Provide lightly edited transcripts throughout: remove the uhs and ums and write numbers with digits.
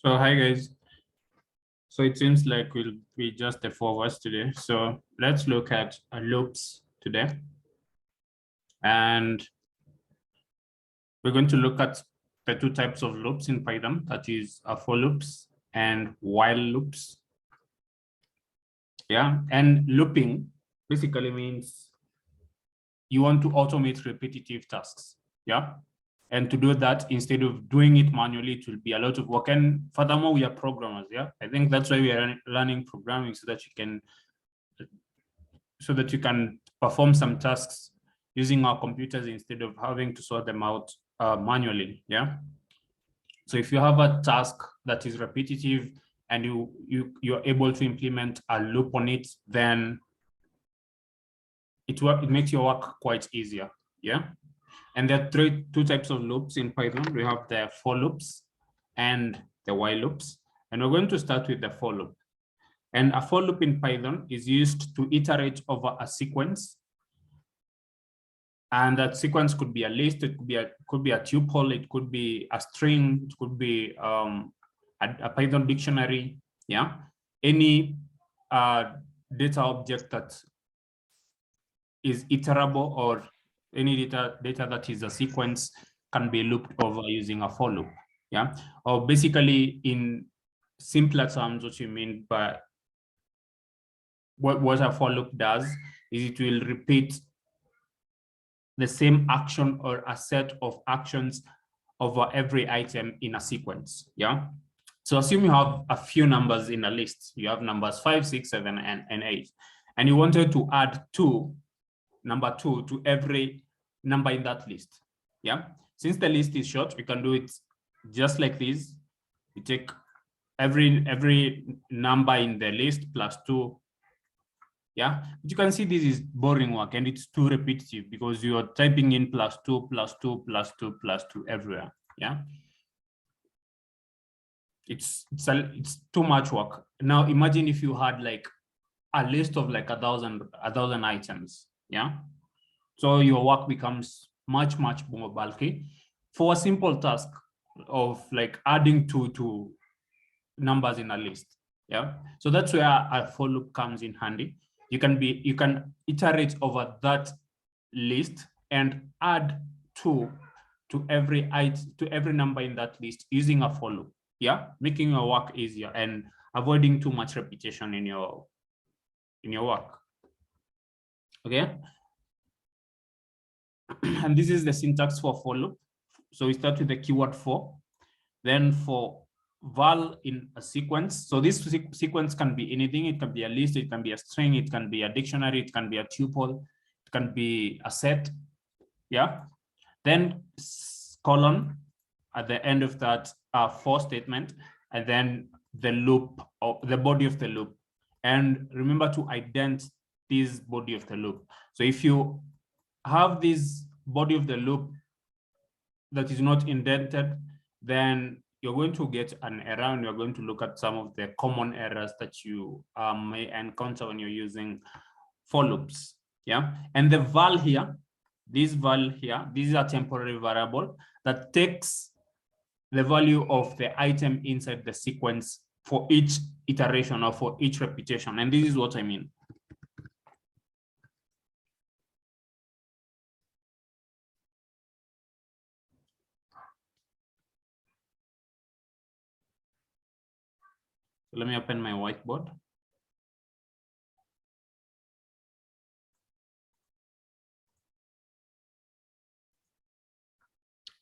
So hi guys. So it seems like we'll be just the four of us today. So let's look at loops today. And we're going to look at the two types of loops in Python, that is for loops and while loops. Yeah, and looping basically means you want to automate repetitive tasks. Yeah. And to do that, instead of doing it manually, it will be a lot of work. And furthermore, we are programmers. Yeah. I think that's why we are learning programming, so that you can perform some tasks using our computers instead of having to sort them out manually. Yeah. So if you have a task that is repetitive and you're able to implement a loop on it, then it makes your work quite easier. Yeah. And there are two types of loops in Python. We have the for loops and the while loops. And we're going to start with the for loop. And a for loop in Python is used to iterate over a sequence. And that sequence could be a list, it could be a tuple, it could be a string, it could be a Python dictionary. Yeah, any data object that is iterable, or any data that is a sequence, can be looped over using a for loop. Yeah, or basically in simpler terms, what you mean by what a for loop does is it will repeat the same action or a set of actions over every item in a sequence. Yeah. So assume you have a few numbers in a list. You have numbers 5, 6, 7, and 8. And you wanted to add number 2 to every number in that list. Yeah. Since the list is short, we can do it just like this. You take every number in the list plus 2. Yeah, but you can see this is boring work and it's too repetitive because you are typing in plus 2, plus 2, plus 2, plus 2 everywhere. Yeah, it's too much work. Now imagine if you had like a list of like a thousand items. Yeah, so your work becomes much more bulky. For a simple task of like adding two numbers in a list. Yeah, so that's where a for loop comes in handy. You can iterate over that list and add 2 to every number in that list using a for loop. Yeah, making your work easier and avoiding too much repetition in your work. Okay. And this is the syntax for loop. So we start with the keyword for, then for val in a sequence. So this sequence can be anything. It can be a list, it can be a string, it can be a dictionary, it can be a tuple, it can be a set. Yeah. Then colon at the end of that for statement, and then the loop, or the body of the loop. And remember to indent this body of the loop. So if you have this body of the loop that is not indented, then you're going to get an error, and you're going to look at some of the common errors that you may encounter when you're using for loops. Yeah, and the val here, this val here, this is a temporary variable that takes the value of the item inside the sequence for each iteration or for each repetition. And this is what I mean. So let me open my whiteboard.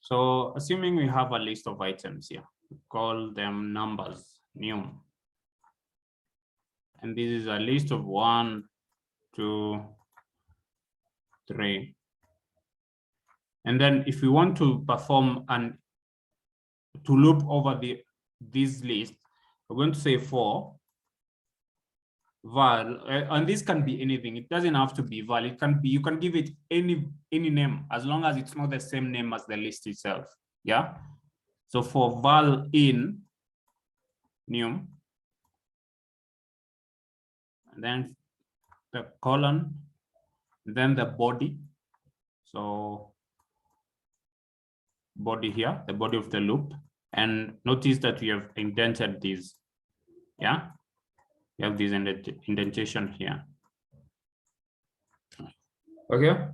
So assuming we have a list of items here, we call them numbers, num. And this is a list of 1, 2, 3. And then if we want to perform to loop over this list, we're going to say for val, and this can be anything. It doesn't have to be val. It can be, you can give it any name, as long as it's not the same name as the list itself. Yeah. So for val in num, and then the colon, then the body. So body here, the body of the loop, And notice that we have indented these. Yeah, we have this indentation here. Okay.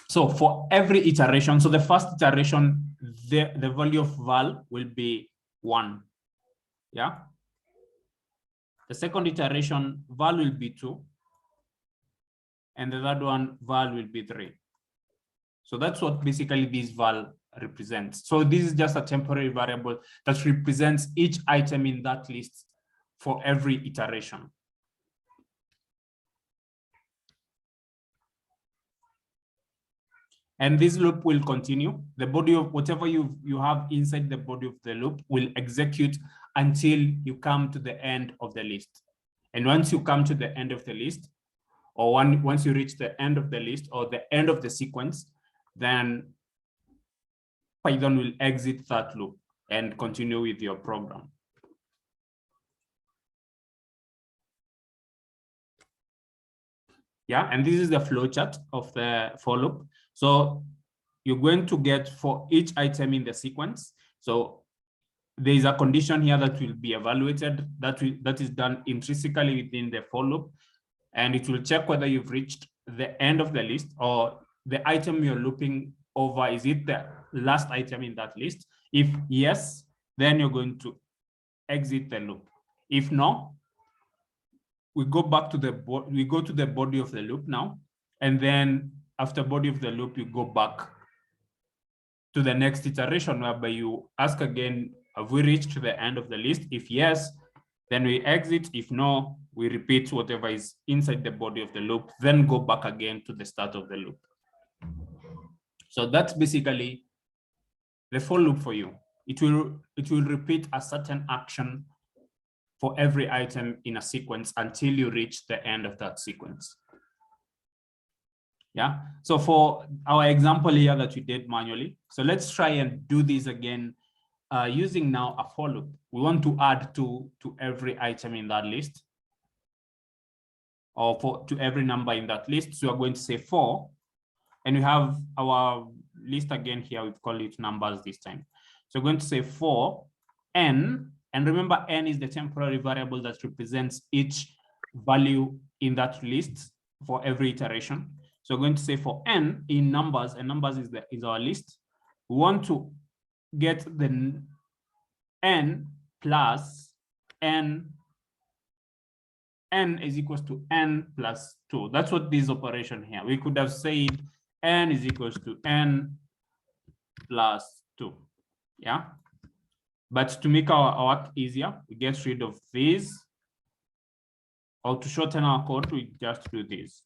So for every iteration, so the first iteration, the value of val will be 1. Yeah. The second iteration, val will be 2. And the third one, val will be 3. So that's what basically this val represents. So this is just a temporary variable that represents each item in that list for every iteration. And this loop will continue. The body of whatever you have inside the body of the loop will execute until you come to the end of the list. And once you come to the end of the list, or once you reach the end of the list or the end of the sequence, then Python will exit that loop and continue with your program. Yeah, and this is the flowchart of the for loop. So you're going to get for each item in the sequence. So there is a condition here that will be evaluated that is done intrinsically within the for loop, and it will check whether you've reached the end of the list or the item you're looping over. Is it the last item in that list? If yes, then you're going to exit the loop. If no, we go back to the body of the loop now, and then after body of the loop, you go back to the next iteration whereby you ask again, have we reached the end of the list? If yes, then we exit. If no, we repeat whatever is inside the body of the loop, then go back again to the start of the loop. So that's basically the for loop for you. It will repeat a certain action for every item in a sequence until you reach the end of that sequence. Yeah, so for our example here that we did manually, so let's try and do this again using now a for loop. We want to add to every item in that list, or to every number in that list. So we're going to say for, and we have our list again here. We've called it numbers this time. So we're going to say for n, and remember n is the temporary variable that represents each value in that list for every iteration. So we're going to say for n in numbers, and numbers is our list. We want to get the n plus n is equals to n plus 2. That's what this operation here. We could have said n is equals to n plus 2. Yeah. But to make our work easier, we get rid of these. Or to shorten our code, we just do this.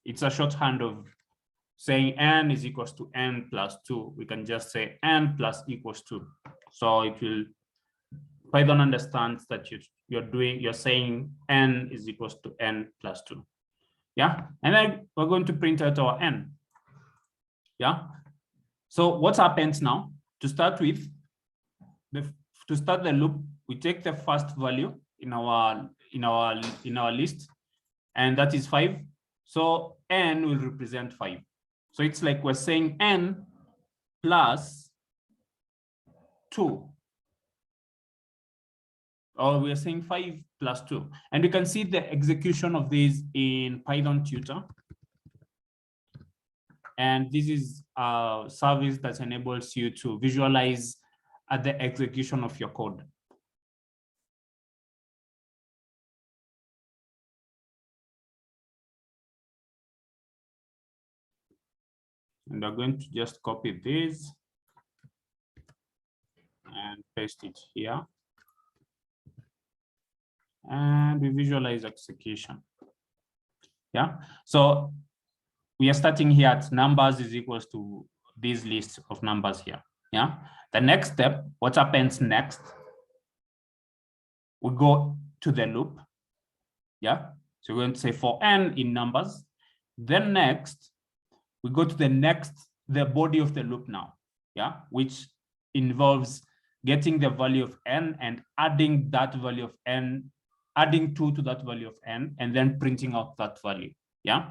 It's a shorthand of saying n is equals to n plus 2. We can just say n plus equals 2. So it will, Python understands that you're saying n is equals to n plus 2. Yeah, and then we're going to print out our n. Yeah, so what happens now? To start with, to start the loop, we take the first value in our list, and that is 5. So n will represent 5. So it's like we're saying n plus 2. Or we're saying 5 plus 2. And you can see the execution of this in Python Tutor. And this is a service that enables you to visualize the execution of your code. And I'm going to just copy this and paste it here. And we visualize execution. Yeah, so we are starting here at numbers is equals to this list of numbers here. Yeah, the next step, what happens next? We go to the loop. Yeah, so we're going to say for n in numbers. Then next, we go to the body of the loop now. Yeah, which involves getting the value of n and adding that value of n, adding 2 to that value of n, and then printing out that value. Yeah.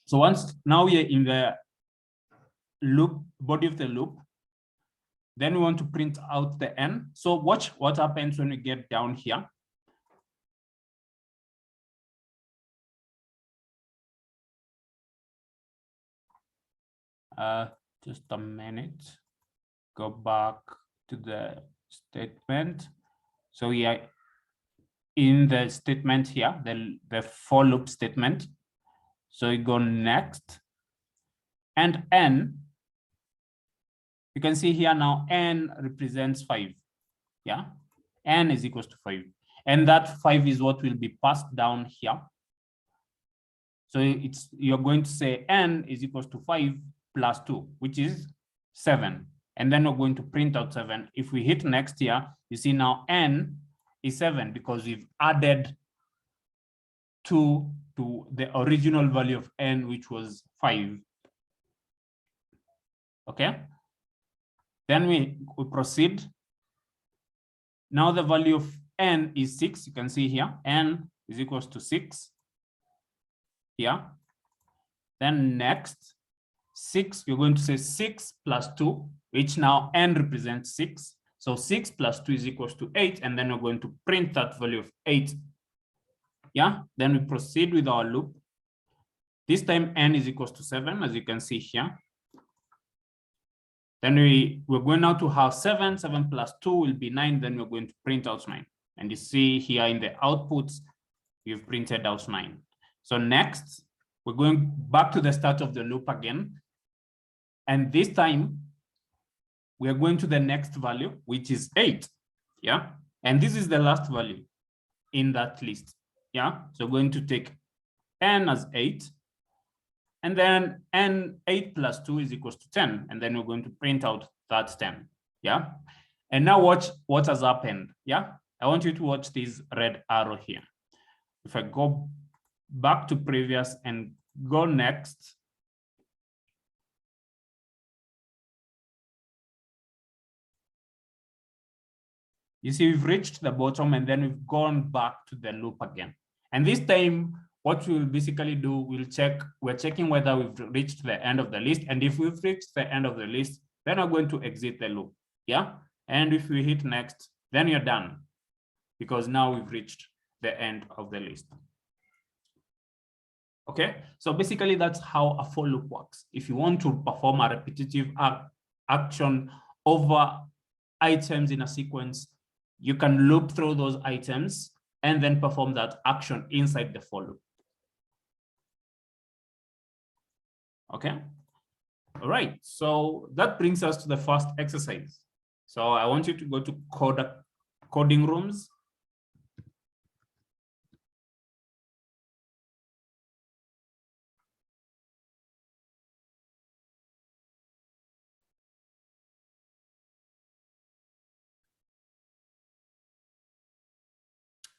So once now we are in the loop, body of the loop, Then we want to print out the n. So watch what happens when we get down here. Just a minute. Go back to the statement. So we are in the statement here, the for loop statement. So we go next, and n, you can see here now n represents 5. Yeah, n is equals to 5. And that 5 is what will be passed down here. So you're going to say n is equals to 5 plus 2, which is 7. And then we're going to print out 7. If we hit next here, you see now n is 7 because we've added 2 to the original value of n, which was 5. Okay. Then we proceed. Now the value of n is 6. You can see here, n is equals to 6. Here. Then next, 6, you're going to say 6 plus 2, which now n represents 6. So 6 plus 2 is equals to 8, and then we're going to print that value of 8. Yeah, then we proceed with our loop. This time n is equals to 7, as you can see here. Then we're going now to have 7. 7 plus 2 will be 9. Then we're going to print out 9. And you see here in the outputs, we've printed out 9. So next, we're going back to the start of the loop again. And this time, we are going to the next value, which is 8. Yeah. And this is the last value in that list. Yeah. So we're going to take n as 8. And then n 8 plus 2 is equals to 10. And then we're going to print out that 10. Yeah. And now watch what has happened. Yeah. I want you to watch this red arrow here. If I go back to previous and go next, you see we've reached the bottom, and then we've gone back to the loop again. And this time, what we'll basically do, we're checking whether we've reached the end of the list. And if we've reached the end of the list, then we're going to exit the loop. Yeah. And if we hit next, then you're done, because now we've reached the end of the list. Okay. So basically that's how a for loop works. If you want to perform a repetitive action over items in a sequence, you can loop through those items and then perform that action inside the for loop. Okay. All right. So that brings us to the first exercise. So I want you to go to coding rooms.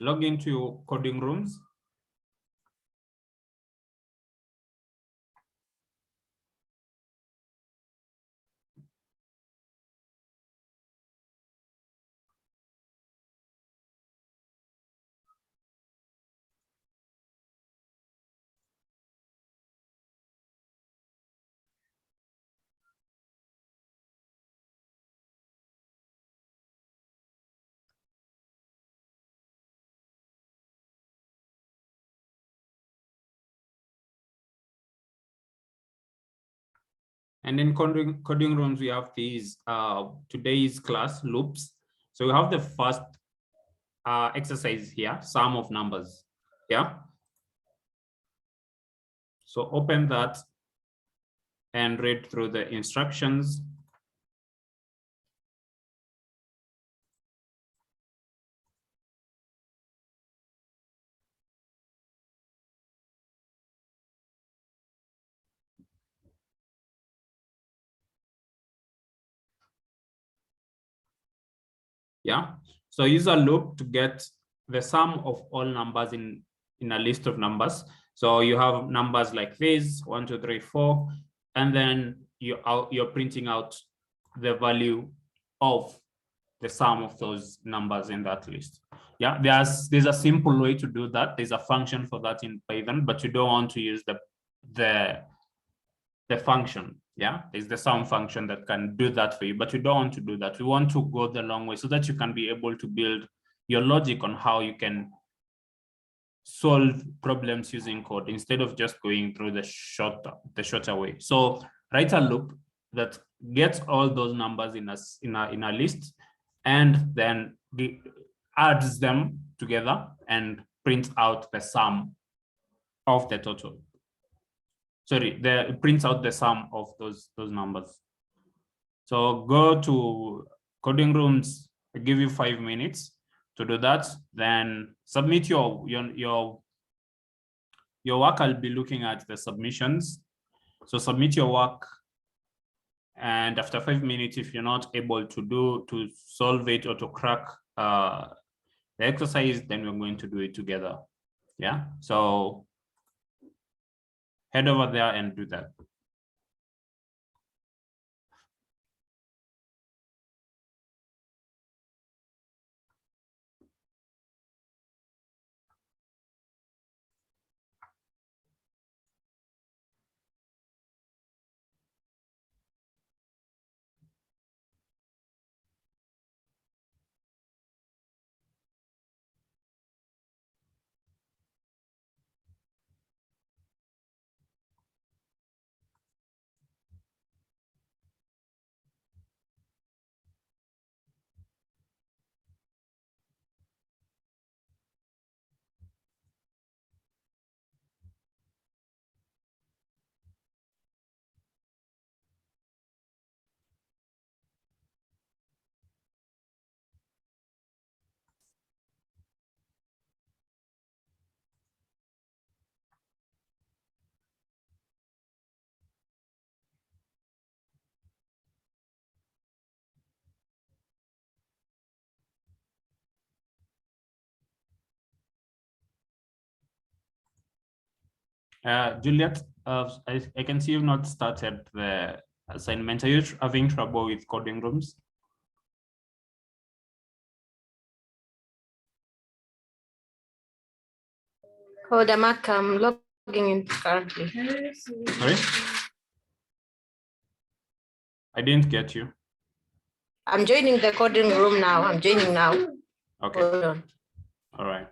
Log into your coding rooms. And in coding rooms, we have these today's class loops. So we have the first exercise here, sum of numbers. Yeah. So open that and read through the instructions. Yeah. So use a loop to get the sum of all numbers in a list of numbers. So you have numbers like this, 1, 2, 3, 4, and then you're printing out the value of the sum of those numbers in that list. Yeah, there's a simple way to do that. There's a function for that in Python, but you don't want to use the the function. Yeah, it's the sum function that can do that for you, but you don't want to do that. We want to go the long way so that you can be able to build your logic on how you can solve problems using code instead of just going through the shorter way. So write a loop that gets all those numbers in a list, and then adds them together and prints out the sum of the total. Sorry, it prints out the sum of those numbers. So go to coding rooms. I give you 5 minutes to do that. Then submit your work. I'll be looking at the submissions. So submit your work. And after 5 minutes, if you're not able to solve it or to crack the exercise, then we're going to do it together. Yeah. So head over there and do that. Juliet, I can see you've not started the assignment. Are you having trouble with coding rooms? Hold on, Mark, I'm logging in currently. Sorry? I didn't get you. I'm joining the coding room now. I'm joining now. Okay. Hold on. All right.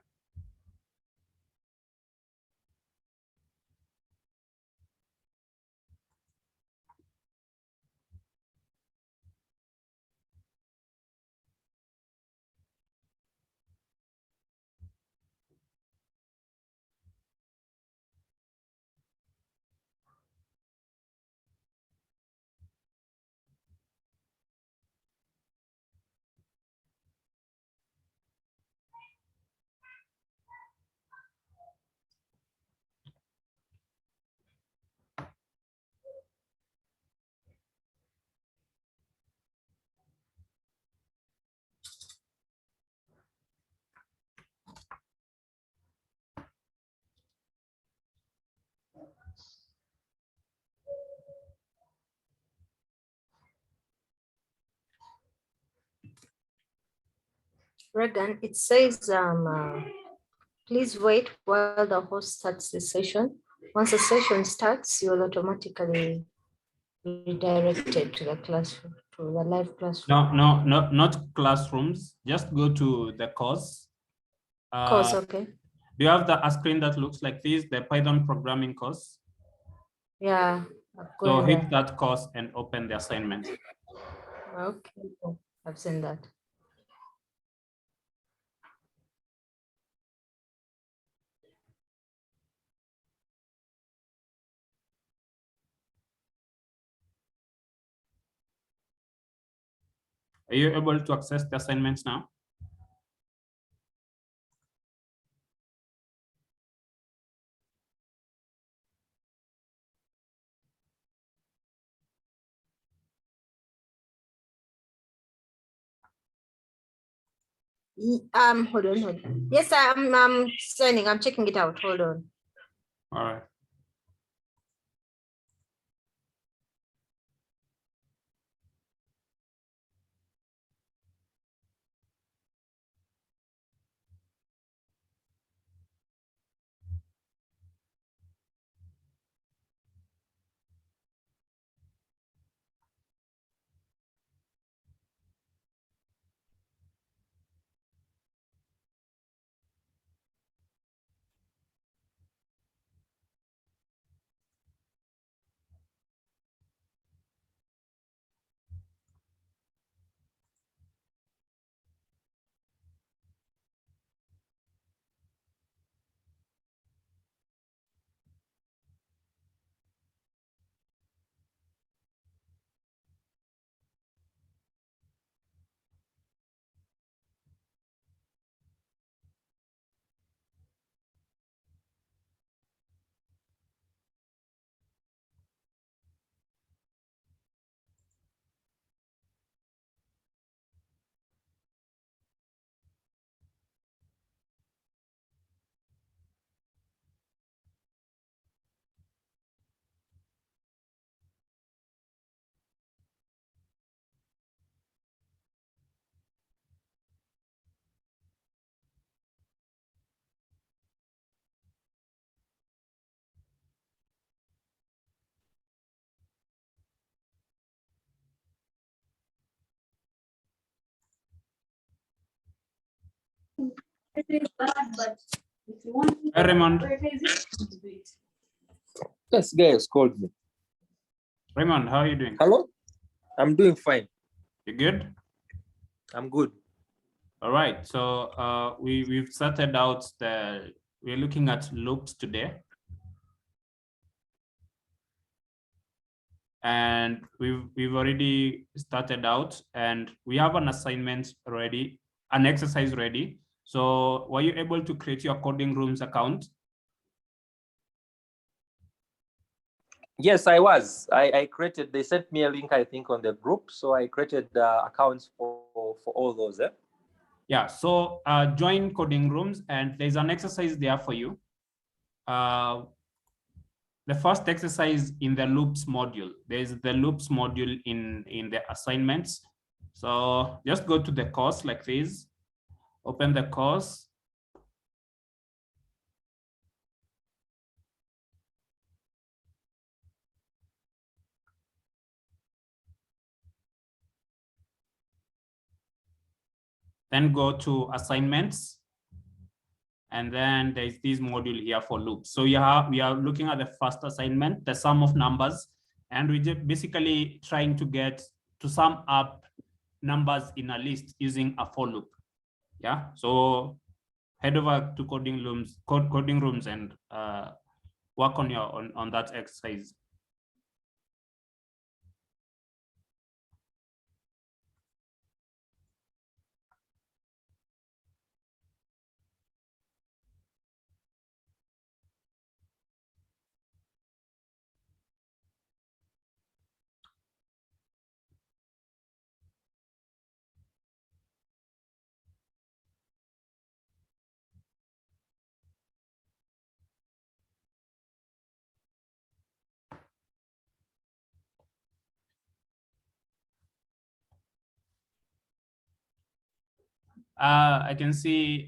Regan, it says, please wait while the host starts the session. Once the session starts, you'll automatically be redirected to the classroom, to the live classroom. No, not classrooms. Just go to the course. Course, okay. Do you have a screen that looks like this, the Python programming course? Yeah. So hit that course and open the assignment. Okay, I've seen that. Are you able to access the assignments now? Hold on. Yes, I'm signing. I'm checking it out. Hold on. All right. Hey, Raymond. This guy has called me. Raymond, how are you doing? Hello? I'm doing fine. You good? I'm good. All right. So we've started out we're looking at loops today. And we've already started out, and we have an assignment ready, an exercise ready. So were you able to create your Coding Rooms account? Yes, I was. I created, they sent me a link, I think, on the group. So I created accounts for all those. Yeah, so join Coding Rooms, and there's an exercise there for you. The first exercise in the loops module, there's the loops module in the assignments. So just go to the course like this, open the course. Then go to assignments. And then there's this module here for loops. So we are looking at the first assignment, the sum of numbers, and we're basically trying to get to sum up numbers in a list using a for loop. Yeah. So head over to Coding Rooms and work on that exercise. I can see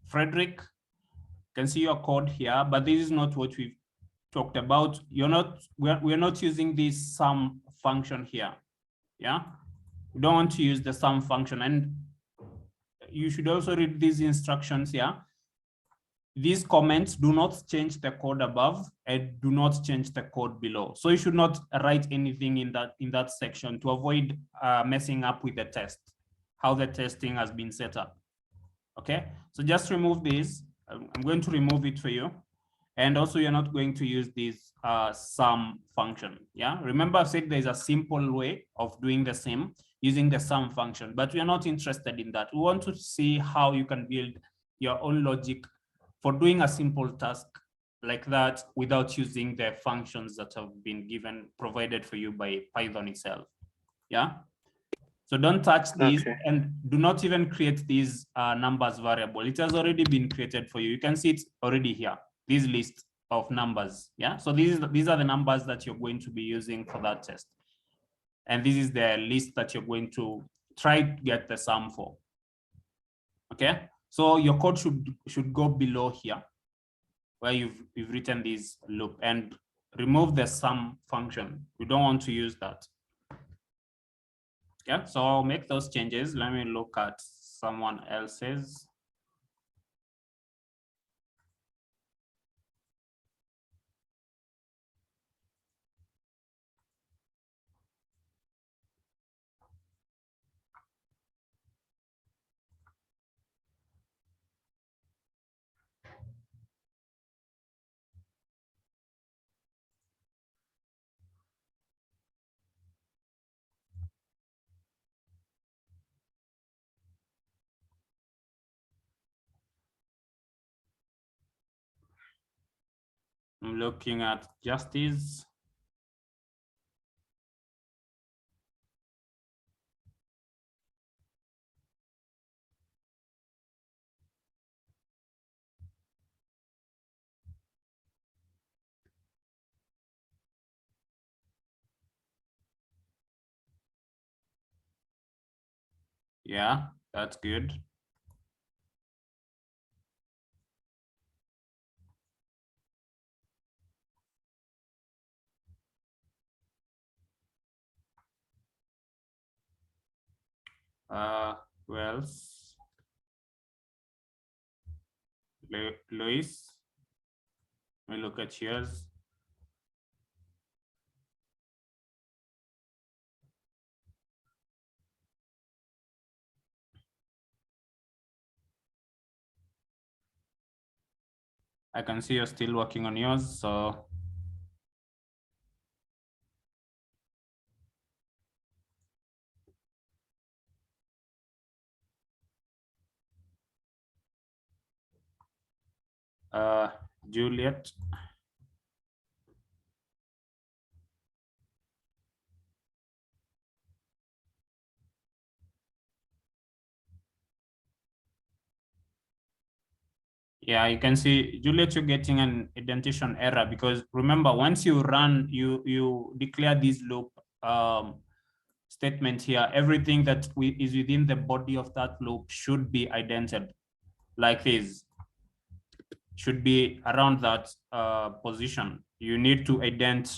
Frederick, can see your code here, but this is not what we've talked about. We're not using this sum function here. Yeah, we don't want to use the sum function, and you should also read these instructions here. These comments do not change the code above and do not change the code below. So you should not write anything in that section to avoid messing up with the test, how the testing has been set up. Okay, so just remove these. I'm going to remove it for you. And also you're not going to use this sum function. Yeah, remember I said there's a simple way of doing the same using the sum function, but we are not interested in that. We want to see how you can build your own logic for doing a simple task like that without using the functions that have been provided for you by Python itself. Yeah. So don't touch these, okay, and do not even create these numbers variable. It has already been created for you. You can see it's already here, this list of numbers. Yeah, so these are the numbers that you're going to be using for that test. And this is the list that you're going to try to get the sum for. Okay, so your code should go below here where you've written this loop, and remove the sum function. We don't want to use that. Yeah, so I'll make those changes. Let me look at someone else's. I'm looking at Justice. Yeah, that's good. Who else? Luis. Let me look at yours. I can see you're still working on yours, so. Juliet. Yeah, you can see, Juliet, you're getting an indentation error because remember, once you run, you declare this loop statement here, everything that is within the body of that loop should be indented like this, should be around that position. You need to indent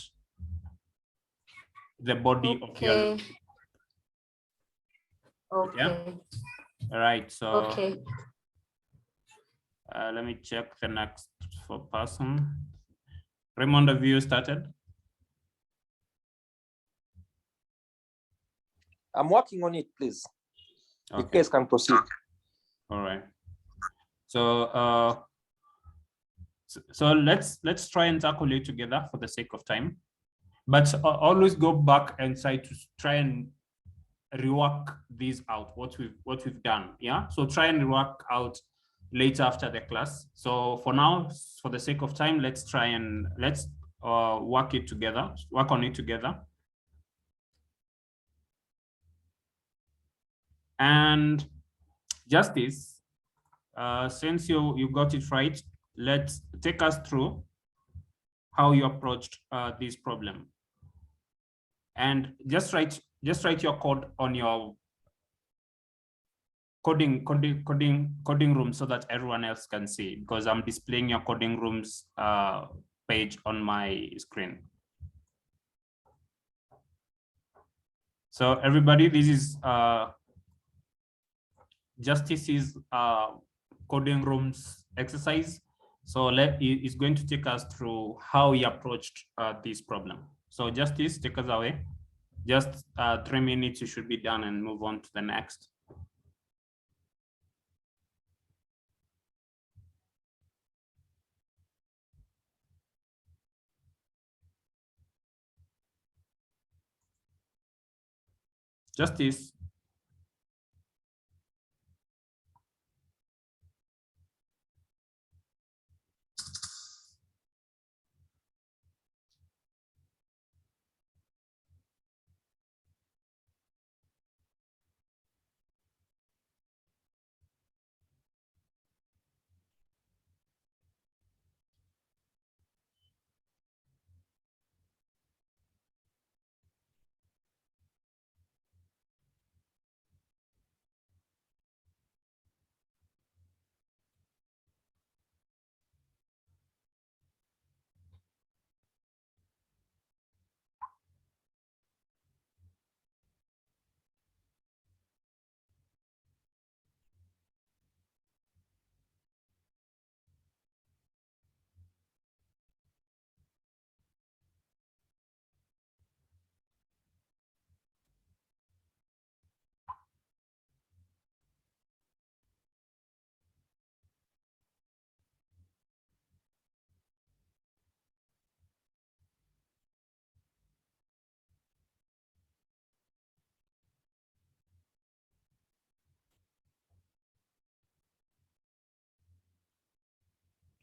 the body of your loop. Okay. Yeah? All right, so. Okay. Let me check the next person. Raymond, have you started? I'm working on it, please. Okay. You guys can proceed. All right. So so let's try and tackle it together for the sake of time, but always go back and try and rework these out, what we've done. Yeah. So try and rework out later after the class. So for now, for the sake of time, let's work on it together. And Justice, since you got it right, let's take us through how you approached this problem. And just write your code on your coding room so that everyone else can see, because I'm displaying your coding rooms page on my screen. So everybody, this is Justice's coding rooms exercise. So it's going to take us through how he approached this problem. So Justice, take us away. Just 3 minutes, you should be done and move on to the next. Justice.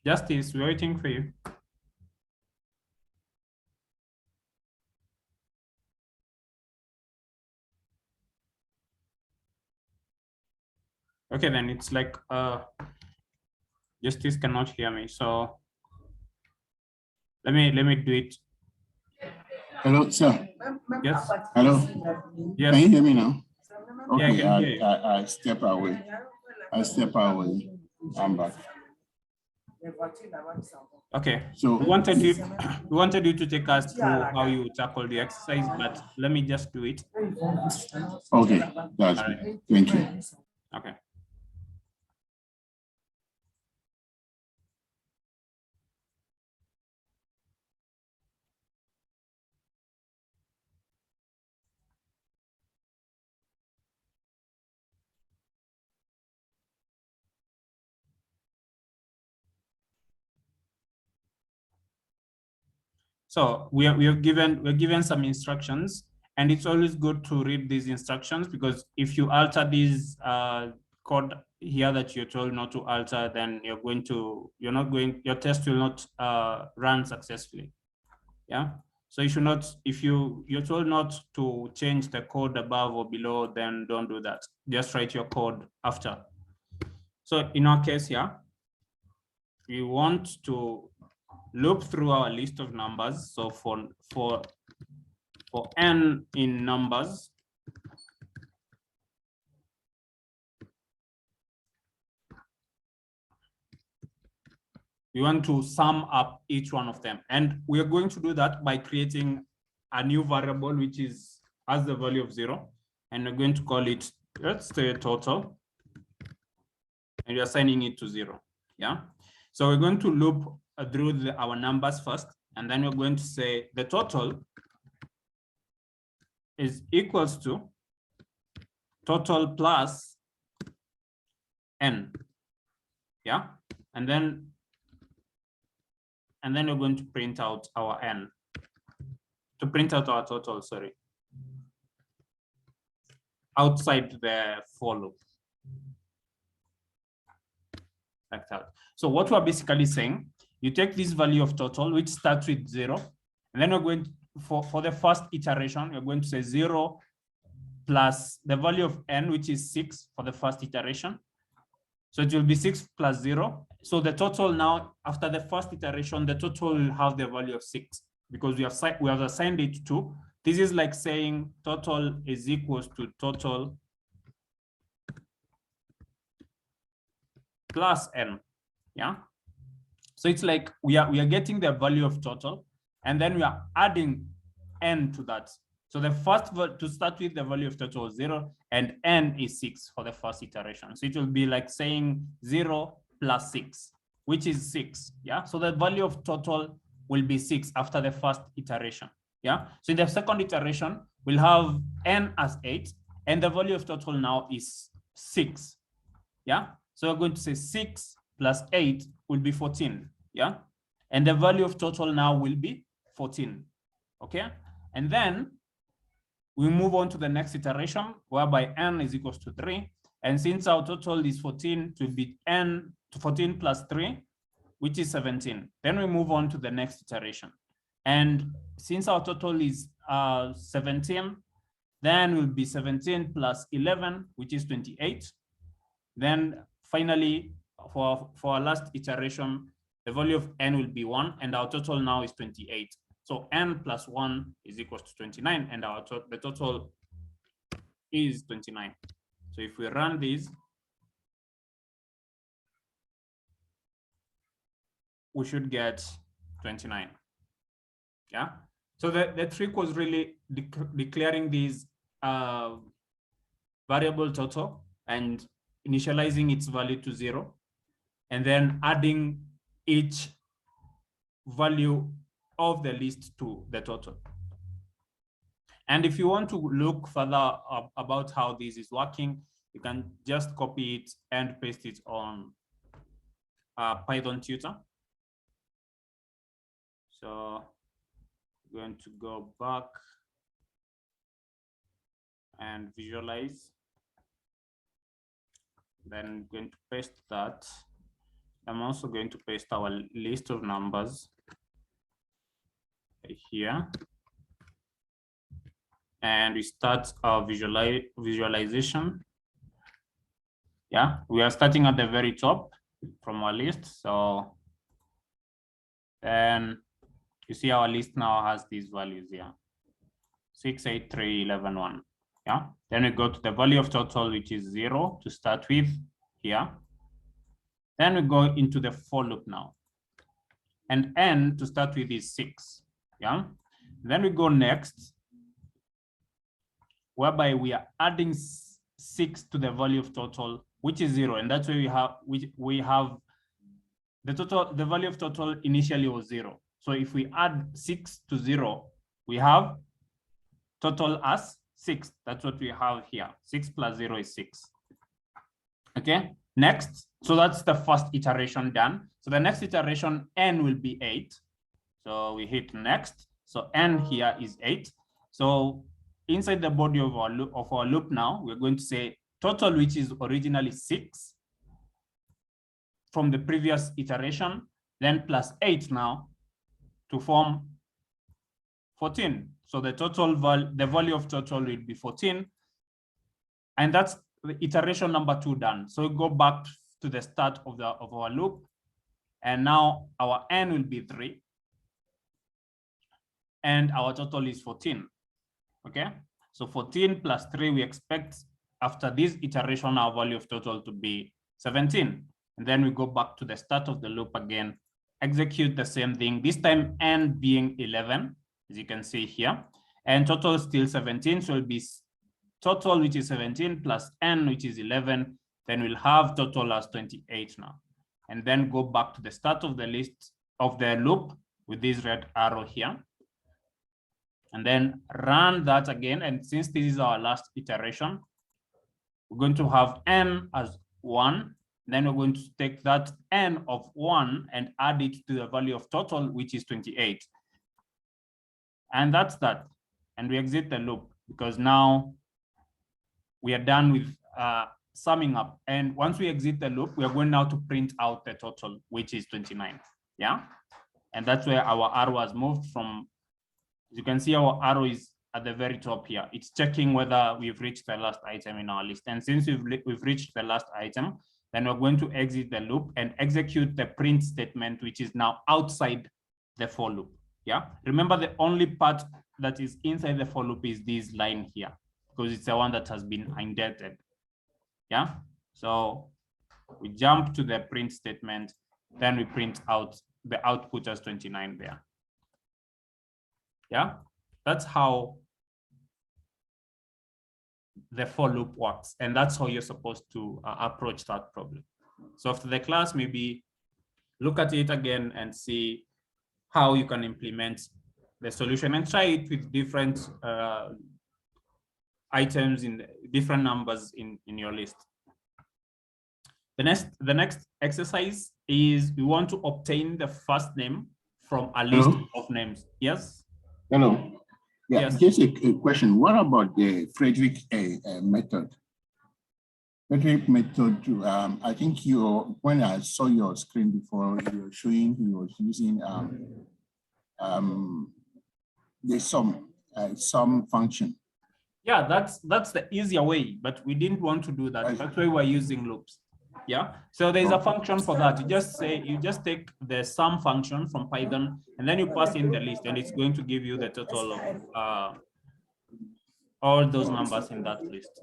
Justice, we're waiting for you. Okay, then it's like Justice cannot hear me, so let me do it. Hello, sir. Yes. Hello. Yes. Can you hear me now? Yeah, I Okay, can hear you. I step away. I'm back. Okay. So We wanted you to take us through how you tackle the exercise, but let me just do it. okay, that's All good. right. Thank you. Okay. So we're given some instructions, and it's always good to read these instructions, because if you alter these code here that you're told not to alter, then your test will not run successfully. Yeah. So you should not, if you're told not to change the code above or below, then don't do that. Just write your code after. So in our case here, we want to loop through our list of numbers. So for n in numbers, we want to sum up each one of them. And we are going to do that by creating a new variable, which has the value of 0. And we're going to call it, let's say, total. And we're assigning it to 0. Yeah. So we're going to loop through our numbers first. And then we're going to say the total is equals to total plus n. Yeah. And then we're going to print out our n, to print out our total, sorry, outside the for loop, like that. So what we're basically saying, you take this value of total, which starts with 0, and then we're going to, for the first iteration, we're going to say 0 plus the value of n, which is 6 for the first iteration. So it will be 6 plus 0. So the total now, after the first iteration, the total will have the value of 6, because we have assigned it to. This is like saying total is equals to total plus n. Yeah. So it's like we are getting the value of total, and then we are adding n to that. So the first, to start with, the value of total is 0, and n is 6 for the first iteration. So it will be like saying 0 plus 6, which is 6. Yeah. So the value of total will be 6 after the first iteration. Yeah. So in the second iteration, we'll have n as 8, and the value of total now is 6. Yeah. So we're going to say 6 plus 8 will be 14. Yeah. And the value of total now will be 14. Okay. And then we move on to the next iteration, whereby n is equals to 3. And since our total is 14, it will be n to 14 plus 3, which is 17. Then we move on to the next iteration. And since our total is 17, then will be 17 plus 11, which is 28. Then finally, for our last iteration, the value of n will be 1, and our total now is 28. So n plus 1 is equals to 29, and the total is 29. So if we run this, we should get 29. Yeah. So the trick was really declaring these variable total and initializing its value to 0, and then adding each value of the list to the total. And if you want to look further about how this is working, you can just copy it and paste it on Python tutor. So I'm going to go back and visualize. Then I'm going to paste that. I'm also going to paste our list of numbers here. And we start our visualization. Yeah, we are starting at the very top from our list. So then you see our list now has these values here, 6, 8, 3, 11, 1. Yeah, then we go to the value of total, which is 0 to start with here. Then we go into the for loop now. And n to start with is 6. Yeah, then we go next, whereby we are adding 6 to the value of total, which is 0, and that's where we have the total. The value of total initially was 0. So if we add 6 to 0, we have total as 6. That's what we have here. 6 plus 0 is 6. Okay. Next, so that's the first iteration done. So the next iteration, n will be 8. So we hit next. So n here is 8. So inside the body of our loop now, we're going to say total, which is originally 6 from the previous iteration, then plus 8 now to form 14. So the total the value of total will be 14. And that's the iteration number 2 done. So we go back to the start of our loop. And now our n will be 3. And our total is 14. Okay. So 14 plus 3, we expect after this iteration, our value of total to be 17. And then we go back to the start of the loop again, execute the same thing, this time n being 11, as you can see here, and total is still 17. So it'll be total, which is 17 plus n, which is 11. Then we'll have total as 28 now. And then go back to the start of the list of the loop with this red arrow here. And then run that again. And since this is our last iteration, we're going to have n as 1. Then we're going to take that n of 1 and add it to the value of total, which is 28. And that's that. And we exit the loop because now we are done with summing up. And once we exit the loop, we are going now to print out the total, which is 29. Yeah. And that's where our arrow has moved from. You can see our arrow is at the very top here. It's checking whether we've reached the last item in our list. And since we've reached the last item, then we're going to exit the loop and execute the print statement, which is now outside the for loop. Yeah. Remember, the only part that is inside the for loop is this line here, because it's the one that has been indented. Yeah. So we jump to the print statement, then we print out the output as 29 there. Yeah, that's how the for loop works. And that's how you're supposed to approach that problem. So after the class, maybe look at it again and see how you can implement the solution and try it with different items in different numbers in your list. The next exercise is we want to obtain the first name from a list of names. Yes? Hello. Yeah, Yes. just a question. What about the Frederick method? Frederick method, I think when I saw your screen before, you were showing you was using the sum function. Yeah, that's the easier way, but we didn't want to do that. That's why we're using loops. Yeah, so there's a function for that. You just take the sum function from Python and then you pass in the list, and it's going to give you the total of all those numbers in that list.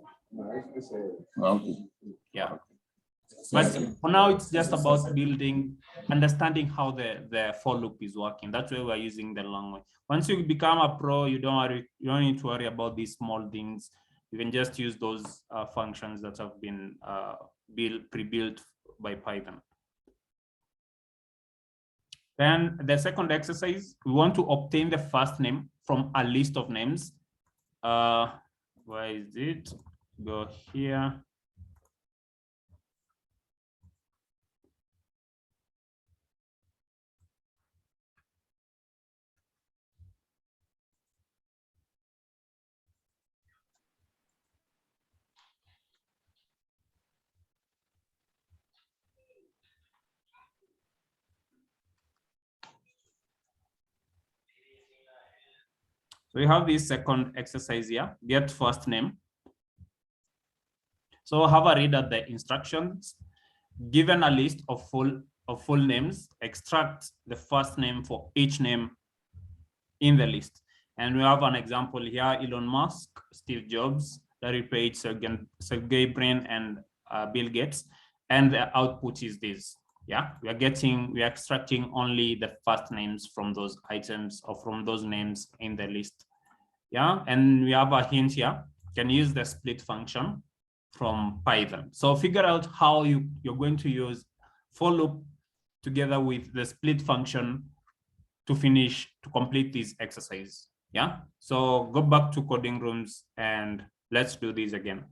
Okay. Yeah, but for now it's just about understanding how the for loop is working. That's why we're using the long way. Once you become a pro, you don't need to worry about these small things. You can just use those functions that have been pre-built by Python. Then the second exercise, we want to obtain the first name from a list of names. Where is it? Go here. So we have this second exercise here, get first name. So have a read at the instructions. Given a list of full names, extract the first name for each name in the list. And we have an example here: Elon Musk, Steve Jobs, Larry Page, Sergey Brin, and Bill Gates. And the output is this. Yeah, we are extracting only the first names from those items or from those names in the list. Yeah, and we have a hint here. You can use the split function from Python. So figure out how you're going to use for loop together with the split function to complete this exercise. Yeah, so go back to coding rooms and let's do this again.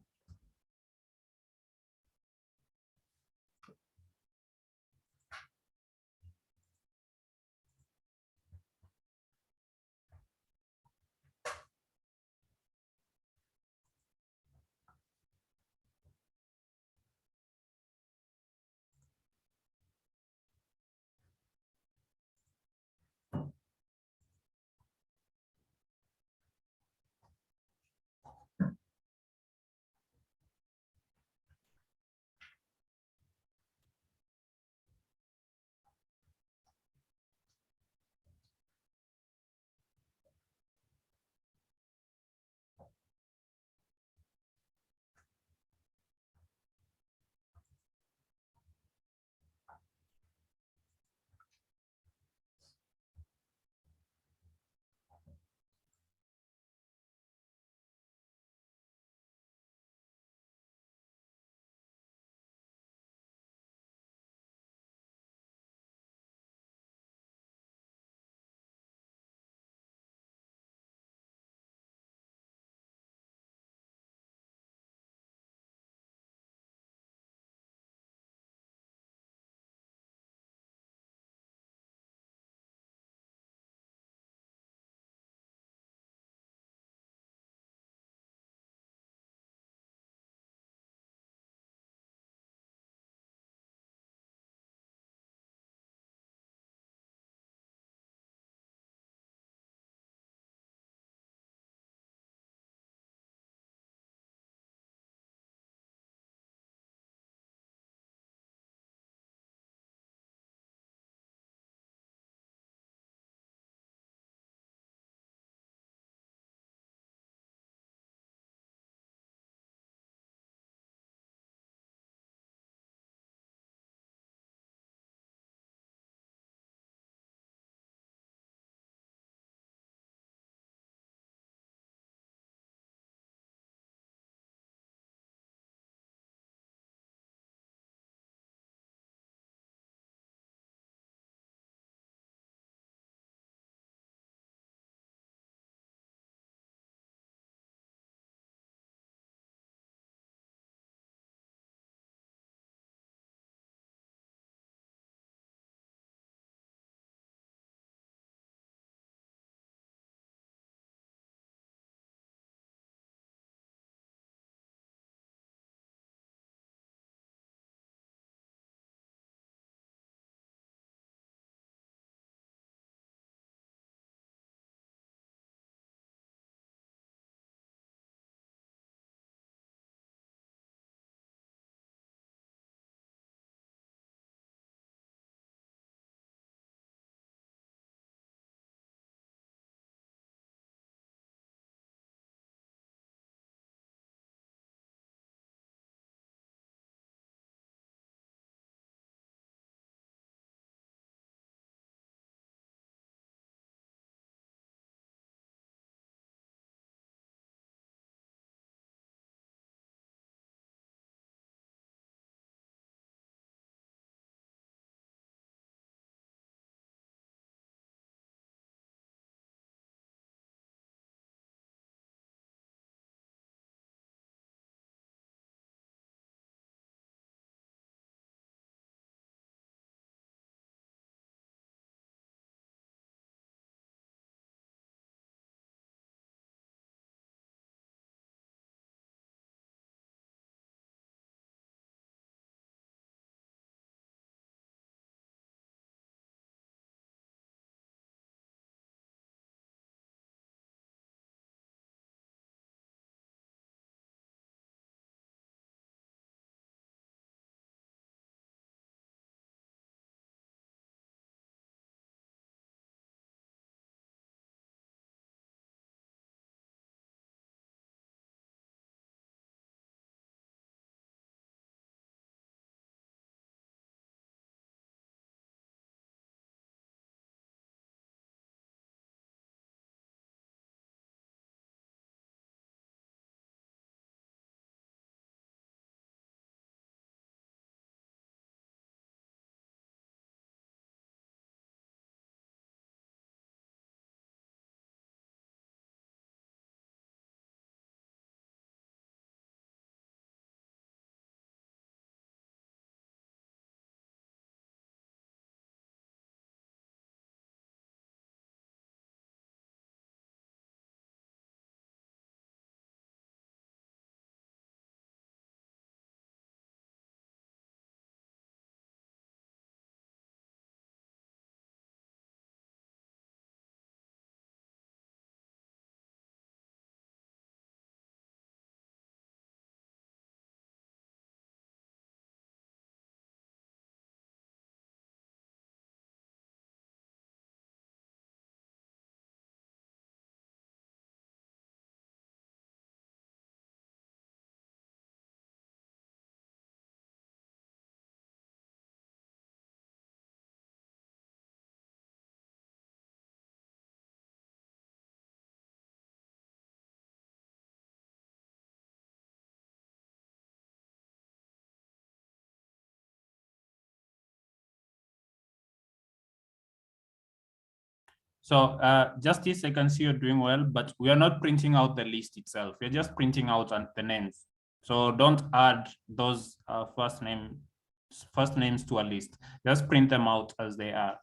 So Justice, I can see you're doing well, but we are not printing out the list itself. We're just printing out the names. So don't add those first names to a list. Just print them out as they are.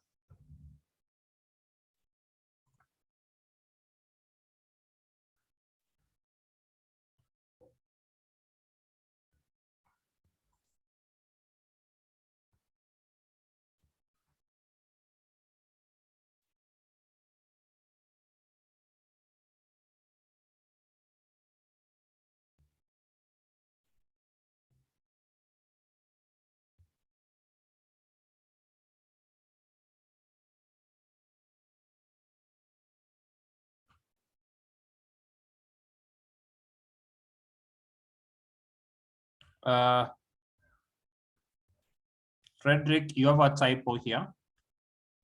Frederick, you have a typo here.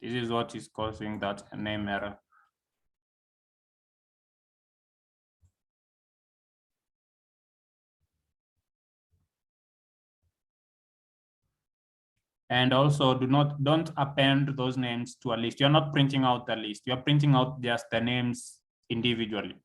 This is what is causing that name error. And also don't append those names to a list. You're not printing out the list. You're printing out just the names individually.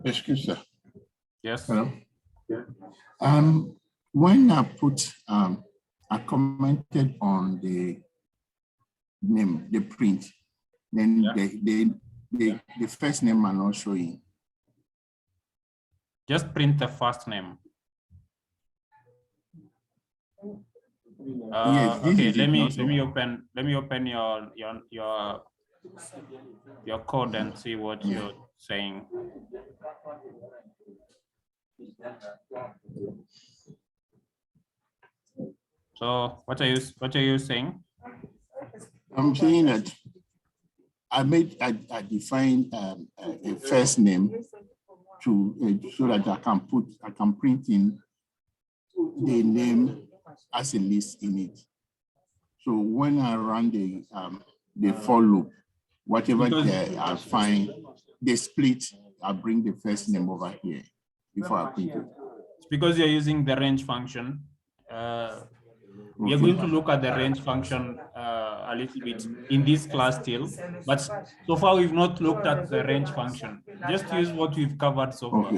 Excuse me. Yes. Hello. When I put I commented on the name, the print, then the first name are not showing. Just print the first name. Yes, okay, let me open your code and see what you're saying. So what are you saying? I'm saying that I defined a first name to so that I can print in the name as a list in it. So when I run the for loop, whatever I find, the split, I bring the first name over here before I print it. It's because you're using the range function. We are going to look at the range function a little bit in this class still, but so far we've not looked at the range function. Just use what we've covered so far.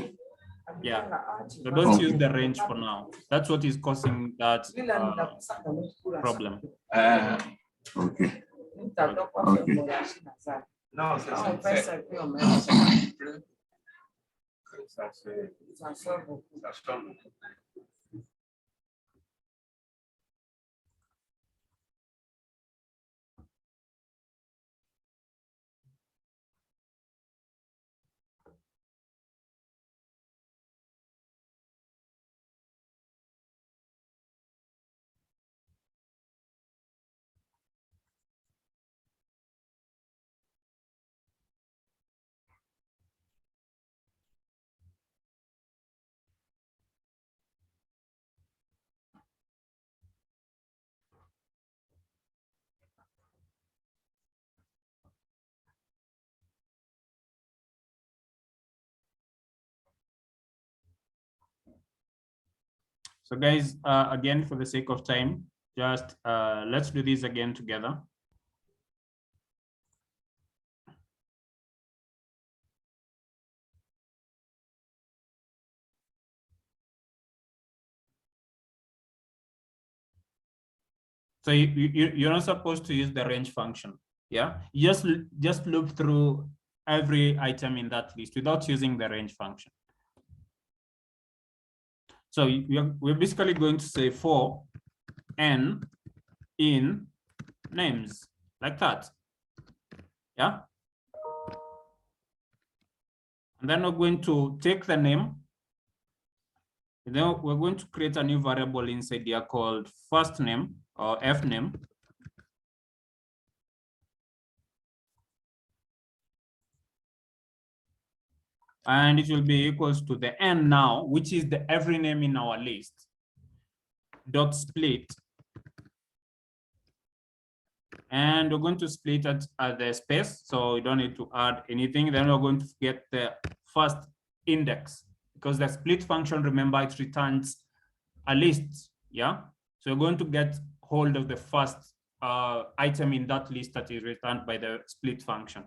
Yeah, so don't use the range for now. That's what is causing that problem. Okay. So guys, again, for the sake of time, just let's do this again together. So you're not supposed to use the range function. Yeah, you just loop through every item in that list without using the range function. So we're basically going to say for n in names like that. Yeah. And then we're going to take the name. And then we're going to create a new variable inside here called first name or F name. And it will be equals to the n now, which is the every name in our list, dot split. And we're going to split it at the space, so we don't need to add anything. Then we're going to get the first index, because the split function, remember, it returns a list, yeah? So we're going to get hold of the first item in that list that is returned by the split function.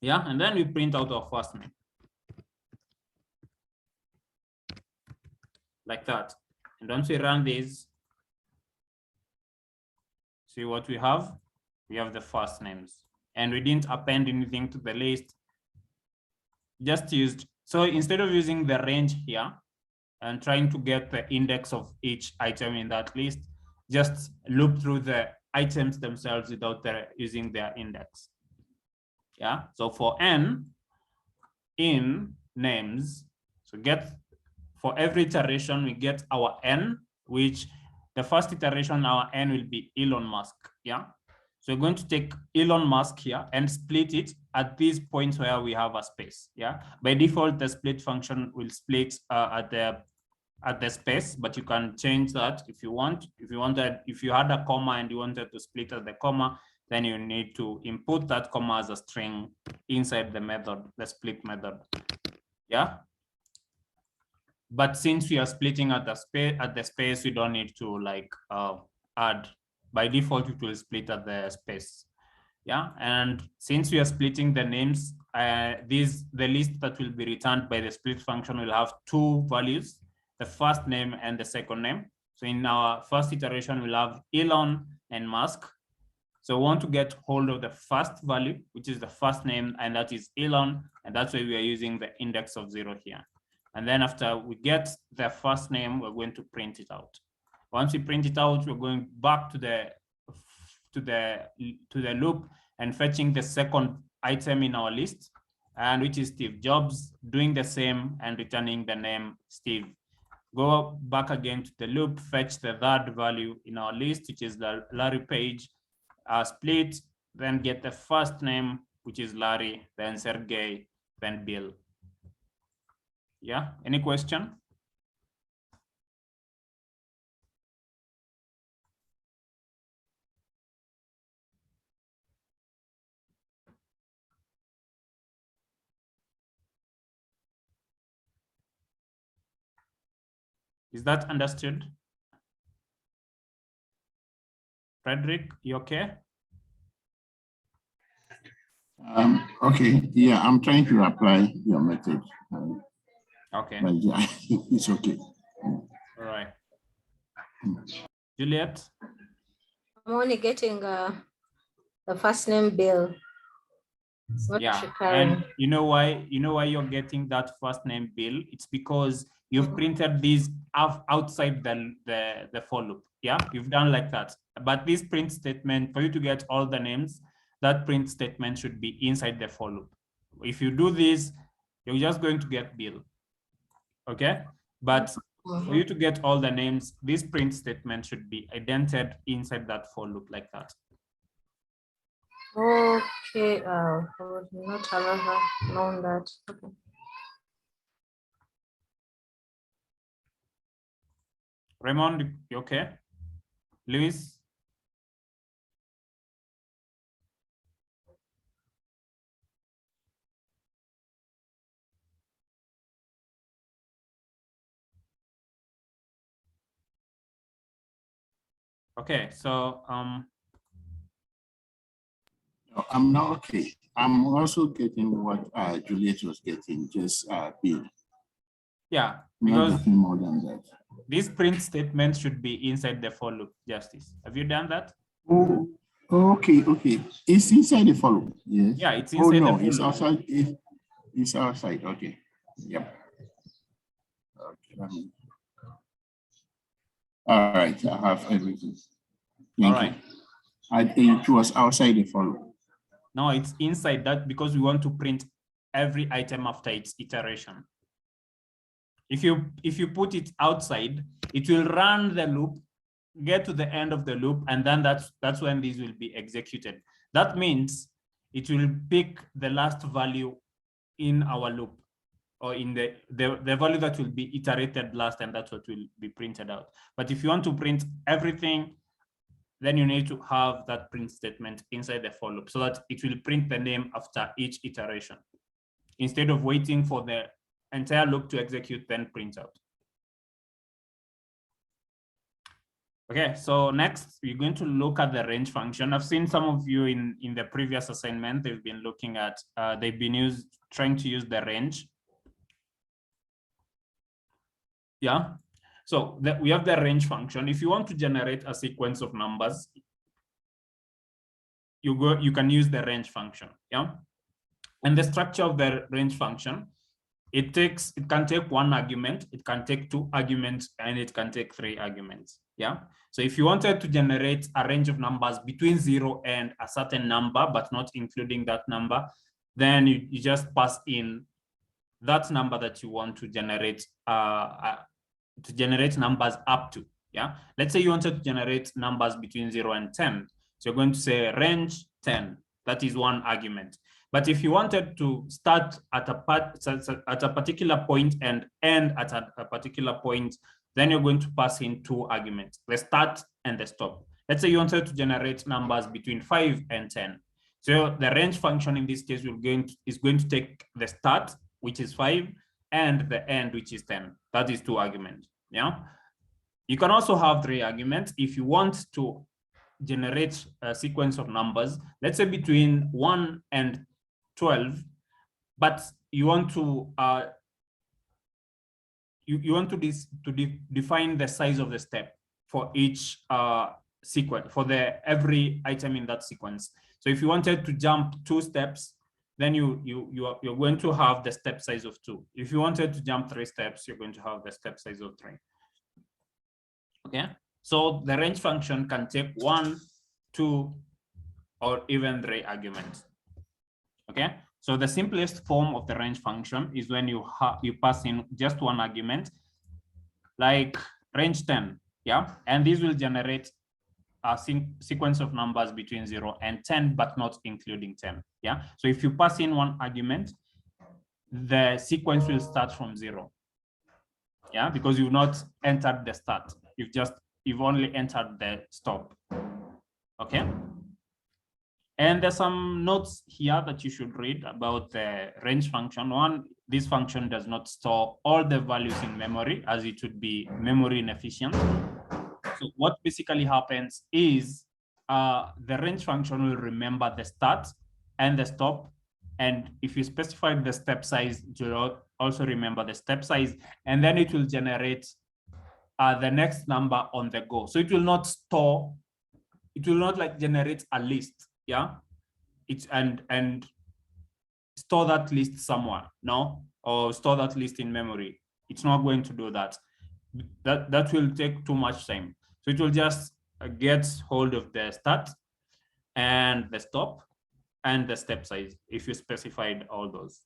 Yeah, and then we print out our first name. Like that. And once we run this, see what we have? We have the first names. And we didn't append anything to the list. Just used, so instead of using the range here and trying to get the index of each item in that list, just loop through the items themselves without using their index. Yeah, so for n in names, so for every iteration, we get our n, which the first iteration, our n will be Elon Musk. Yeah, so we're going to take Elon Musk here and split it at these points where we have a space. Yeah, by default, the split function will split at the space, but you can change that if you want. If you had a comma and you wanted to split at the comma, then you need to input that comma as a string inside the method, the split method. Yeah. But since we are splitting at the space, we don't need to like add. By default, it will split at the space. Yeah. And since we are splitting the names, the list that will be returned by the split function will have two values, the first name and the second name. So in our first iteration, we'll have Elon and Musk. So we want to get hold of the first value, which is the first name, and that is Elon. And that's why we are using the index of 0 here. And then after we get the first name, we're going to print it out. Once we print it out, we're going back to the loop and fetching the second item in our list, and which is Steve Jobs, doing the same and returning the name Steve. Go back again to the loop, fetch the third value in our list, which is the Larry Page. Split, then get the first name, which is Larry, then Sergey, then Bill. Yeah, any question? Is that understood? Frederick, you okay? Okay, yeah, I'm trying to apply your method. Okay. But yeah, it's okay. All right. Juliet? I'm only getting the first name Bill. It's not recurring. And you know why you're getting that first name Bill? It's because you've printed these outside the for loop. Yeah, you've done like that. But this print statement, for you to get all the names, that print statement should be inside the for loop. If you do this, you're just going to get Bill. Okay, but for you to get all the names, this print statement should be indented inside that for loop like that. Okay, I would not have ever known that. Okay. Raymond, you okay? Luis? Okay, so I'm not okay. I'm also getting what Juliet was getting, just Bill. yeah, Not because getting more than that. this print statement should be inside the for loop, Justice. Have you done that? Oh, okay. It's inside the for loop. Yes. Yeah, it's inside no, the it's for loop. outside. It's outside. Okay. Yep. Okay. All right. I have everything. Thank All right. you. It was outside the for loop. No, it's inside that because we want to print every item after its iteration. If you put it outside, it will run the loop, get to the end of the loop, and then that's when these will be executed. That means it will pick the last value in our loop, or in the value that will be iterated last, and that's what will be printed out. But if you want to print everything, then you need to have that print statement inside the for loop so that it will print the name after each iteration, instead of waiting for the entire loop to execute, then print out. Okay, so next we're going to look at the range function. I've seen some of you in the previous assignment, they've been looking at, trying to use the range. Yeah, so we have the range function. If you want to generate a sequence of numbers, you can use the range function. Yeah, and the structure of the range function, it can take one argument, it can take two arguments, and it can take three arguments. Yeah, so if you wanted to generate a range of numbers between 0 and a certain number, but not including that number, then you just pass in that number that you want to generate numbers up to. Yeah, let's say you wanted to generate numbers between 0 and 10. So you're going to say range 10. That is one argument. But if you wanted to start at a particular point and end at a particular point, then you're going to pass in two arguments, the start and the stop. Let's say you wanted to generate numbers between 5 and 10. So the range function in this case is going to take the start, which is 5, and the end, which is 10. That is two arguments. Yeah. You can also have three arguments if you want to generate a sequence of numbers, let's say between 1 and 12, but you want to define the size of the step for each sequence, for every item in that sequence. So if you wanted to jump 2 steps, then you're going to have the step size of 2. If you wanted to jump 3 steps, you're going to have the step size of 3. Okay, so the range function can take 1, 2, or even 3 arguments. Okay, so the simplest form of the range function is when you pass in just one argument, like range 10. Yeah, and this will generate a sequence of numbers between 0 and 10, but not including 10. Yeah, so if you pass in one argument, the sequence will start from 0. Yeah, because you've not entered the start, you've only entered the stop. Okay, and there's some notes here that you should read about the range function. One, this function does not store all the values in memory, as it would be memory inefficient. So what basically happens is the range function will remember the start and the stop. And if you specify the step size, it will also remember the step size, and then it will generate the next number on the go. So it will not store, it will not like generate a list. Yeah, and store that list somewhere, no, or store that list in memory. It's not going to do that. That will take too much time. So it will just get hold of the start and the stop and the step size if you specified all those,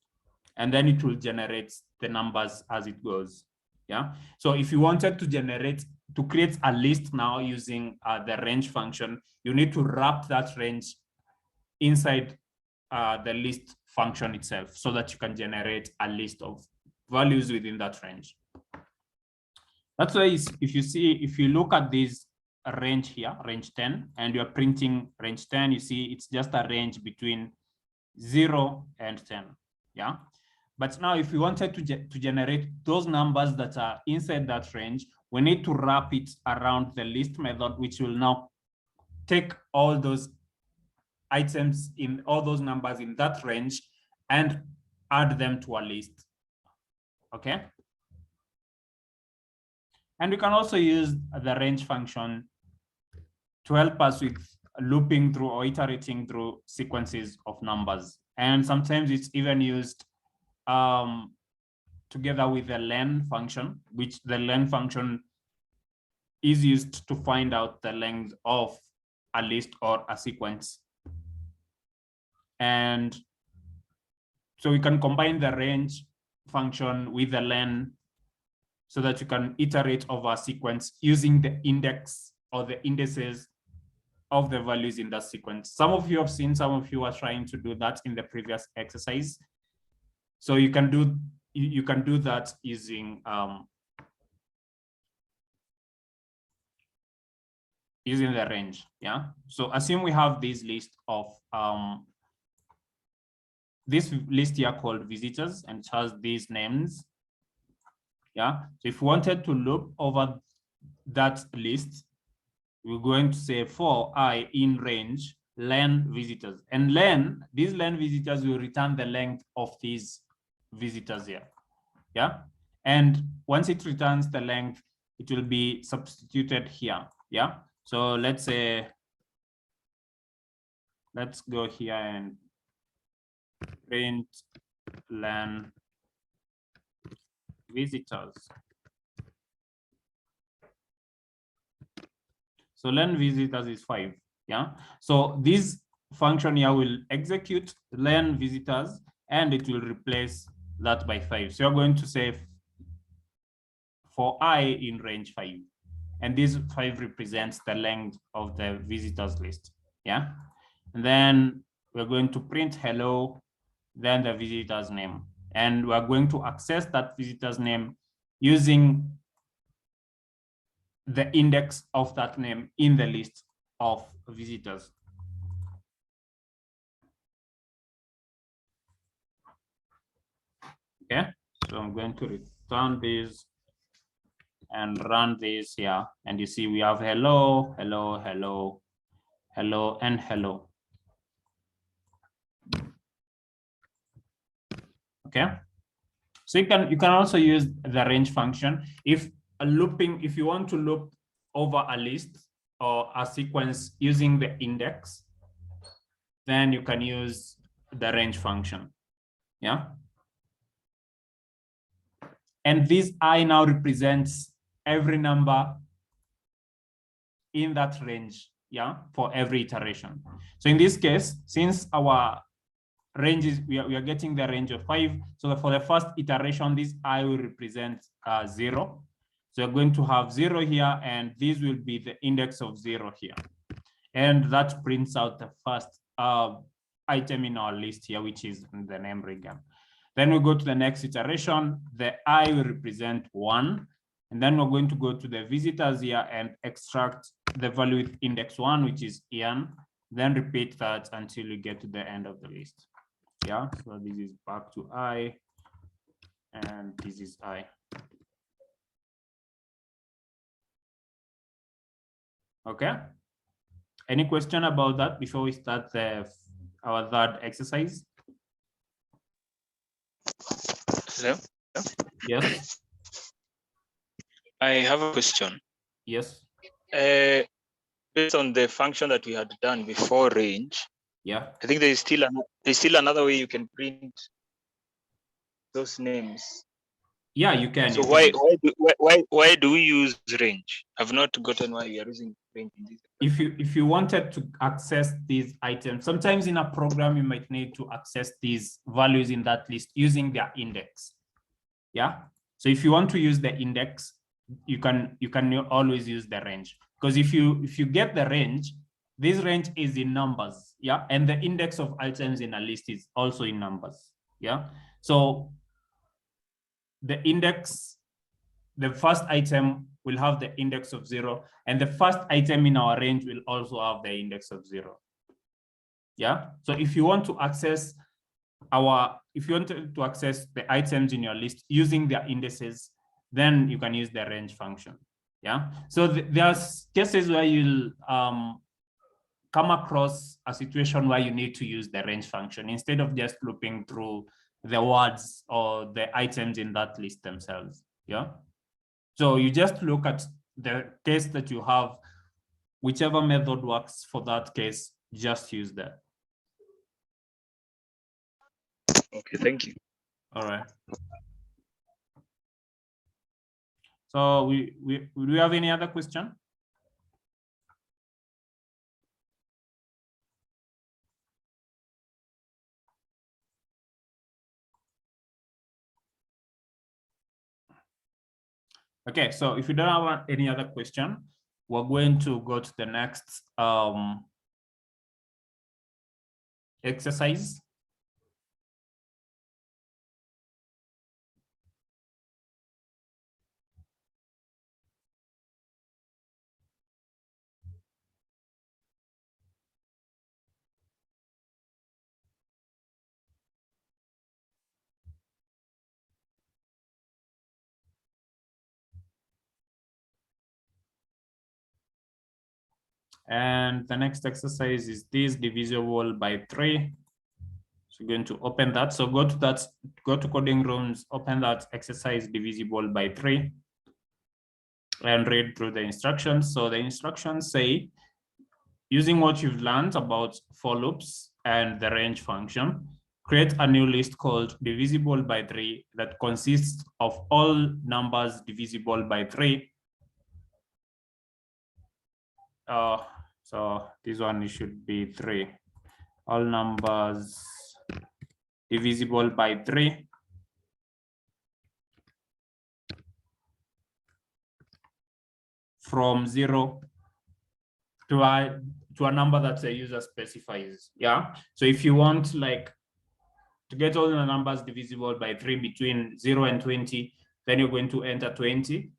and then it will generate the numbers as it goes. Yeah, so if you wanted to create a list now using the range function, you need to wrap that range inside the list function itself so that you can generate a list of values within that range. That's why if you look at this range here, range 10, and you're printing range 10, you see it's just a range between 0 and 10. Yeah, but now if we wanted to generate those numbers that are inside that range, we need to wrap it around the list method, which will now take all those items in all those numbers in that range and add them to a list. Okay, and we can also use the range function to help us with looping through or iterating through sequences of numbers. And sometimes it's even used together with the len function, which the len function is used to find out the length of a list or a sequence. And so we can combine the range function with the len so that you can iterate over a sequence using the index or the indices of the values in that sequence. Some of you have seen, some of you are trying to do that in the previous exercise. So you can do that using using the range. Yeah. So assume we have this list of this list here called visitors and it has these names. Yeah. So if we wanted to loop over that list, we're going to say for I in range len visitors, and these len visitors will return the length of these visitors here. Yeah. And once it returns the length, it will be substituted here. Yeah. So let's say, let's go here and print len visitors. So len visitors is 5. Yeah. So this function here will execute len visitors and it will replace that by 5. So you're going to say for I in range 5. And this 5 represents the length of the visitors list. Yeah. And then we're going to print hello, then the visitor's name. And we're going to access that visitor's name using the index of that name in the list of visitors. Okay, so I'm going to return this and run this here. And you see we have hello, hello, hello, hello, and hello. Okay, so you can also use the range function if you want to loop over a list or a sequence using the index, then you can use the range function. Yeah. And this I now represents every number in that range, yeah, for every iteration. So in this case, since our range is, we are getting the range of 5. So for the first iteration, this I will represent 0. So we're going to have 0 here, and this will be the index of 0 here. And that prints out the first item in our list here, which is the name Regan. Then we go to the next iteration, the I will represent 1. And then we're going to go to the visitors here and extract the value with index 1, which is Ian. Then repeat that until you get to the end of the list. Yeah, so this is back to I, and this is I. Okay. Any question about that before we start our third exercise? Hello? Yes. I have a question. Yes. Based on the function that we had done before range, Yeah. I think there's still another way you can print those names. Yeah, you can. So why do we use range? I've not gotten why we are using range in this. If you wanted to access these items, sometimes in a program you might need to access these values in that list using their index. Yeah. So if you want to use the index, you can always use the range, because if you get the range, this range is in numbers. Yeah. And the index of items in a list is also in numbers. Yeah. So the index, the first item will have the index of 0, and the first item in our range will also have the index of 0. Yeah. So if you want to access the items in your list using their indices, then you can use the range function. Yeah. So there's cases where you'll come across a situation where you need to use the range function instead of just looping through the words or the items in that list themselves. Yeah. So you just look at the case that you have, whichever method works for that case, just use that. Okay, thank you. All right. So do we have any other question? Okay, so if you don't have any other question, we're going to go to the next exercise. And the next exercise is this divisible by 3. So we're going to open that. So go to coding rooms, open that exercise divisible by 3 and read through the instructions. So the instructions say, using what you've learned about for loops and the range function, create a new list called divisible by 3 that consists of all numbers divisible by 3. So this one should be 3. All numbers divisible by 3 from 0 to a number that the user specifies. Yeah. So if you want like to get all the numbers divisible by 3 between 0 and 20, then you're going to enter 20.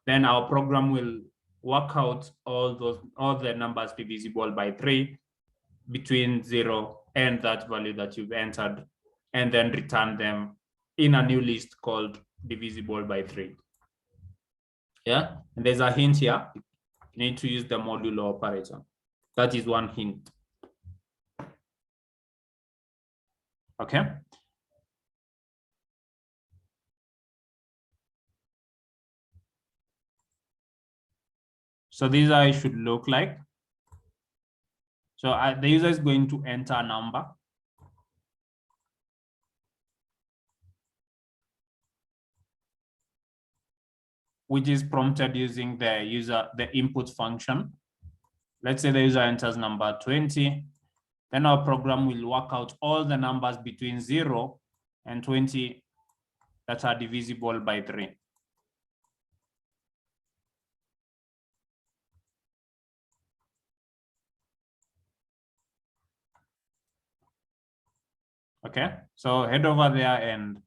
Then our program will work out all the numbers divisible by 3 between 0 and that value that you've entered, and then return them in a new list called divisible by 3. Yeah, and there's a hint here. You need to use the modulo operator. That is one hint. Okay. So these are should look like. So the user is going to enter a number. Which is prompted using the input function. Let's say the user enters number 20. Then our program will work out all the numbers between 0 and 20 that are divisible by 3. Okay, so head over there and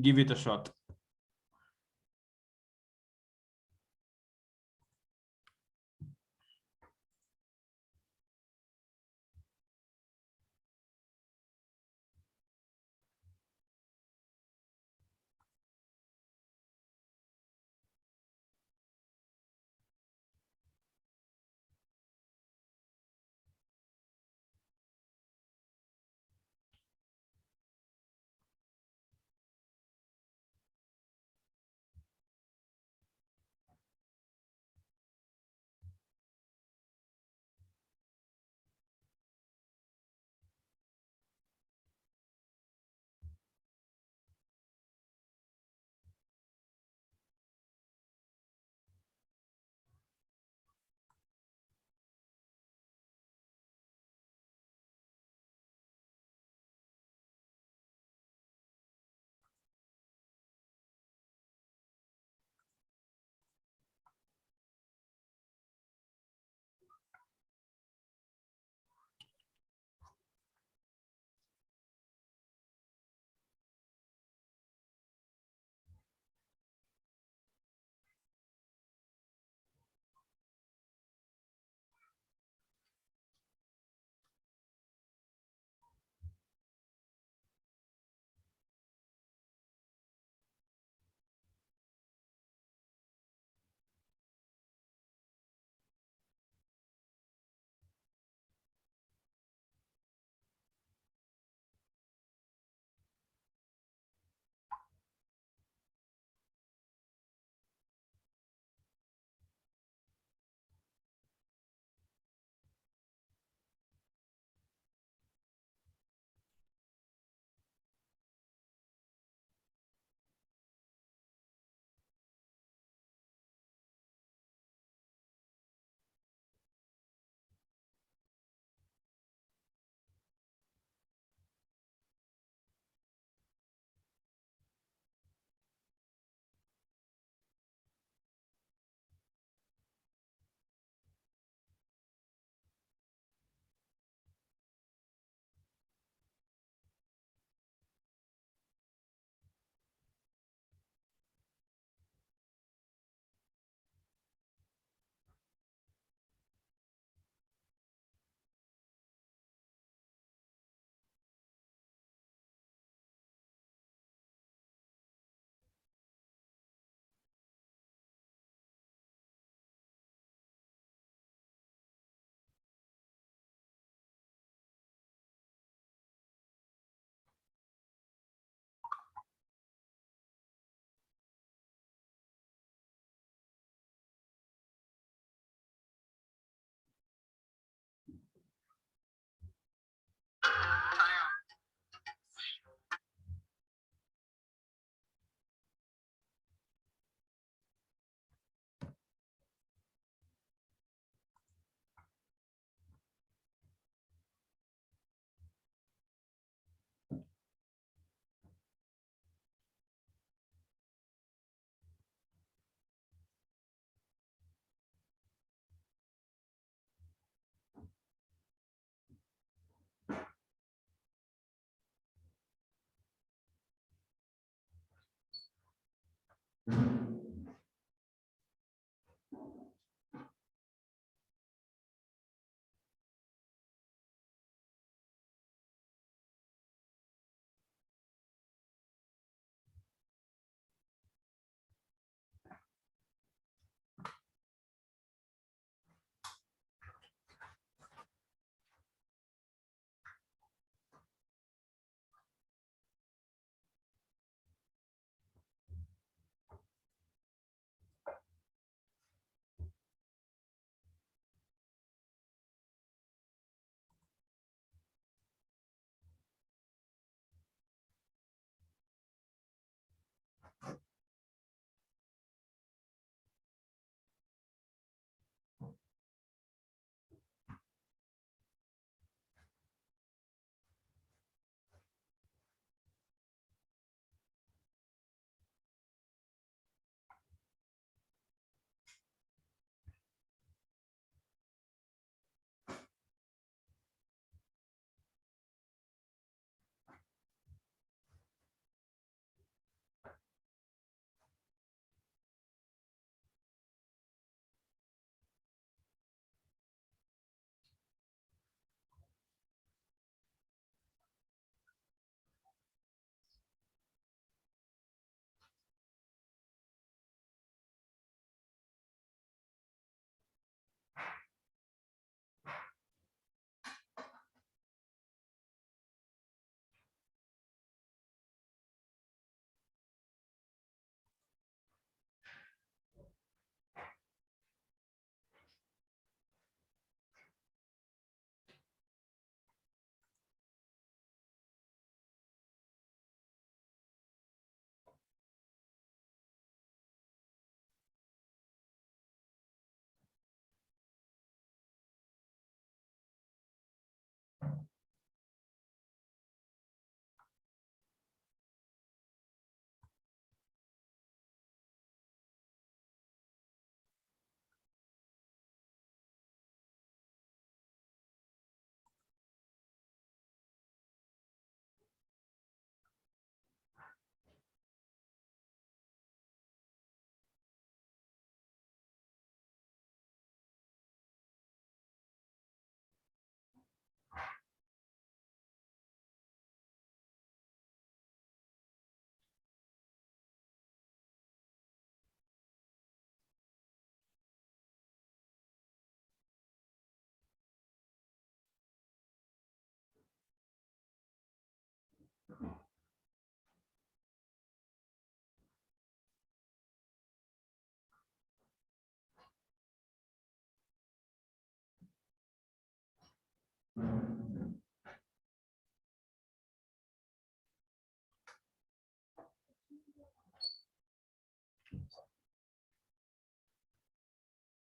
give it a shot.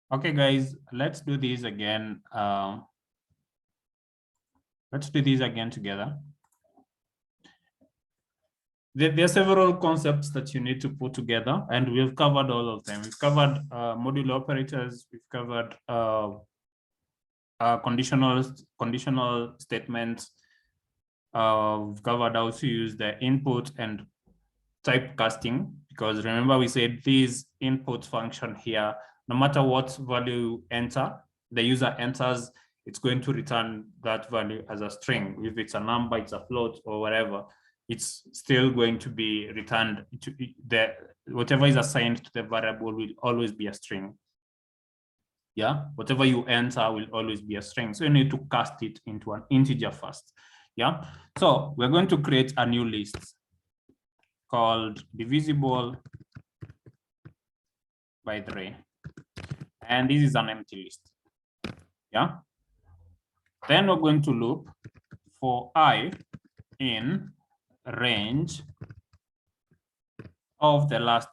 Okay, guys, let's do this again. Let's do this again together. There are several concepts that you need to put together, and we've covered all of them. We've covered modular operators. We've covered conditional statements. We've covered how to use the input and typecasting, because remember we said this input function here, no matter what value you enter, the user enters, it's going to return that value as a string. If it's a number, it's a float or whatever, it's still going to be returned to the whatever is assigned to the variable will always be a string. Yeah, whatever you enter will always be a string. So you need to cast it into an integer first. Yeah, so we're going to create a new list called divisible by 3. And this is an empty list. Yeah. Then we're going to loop for I in range of the last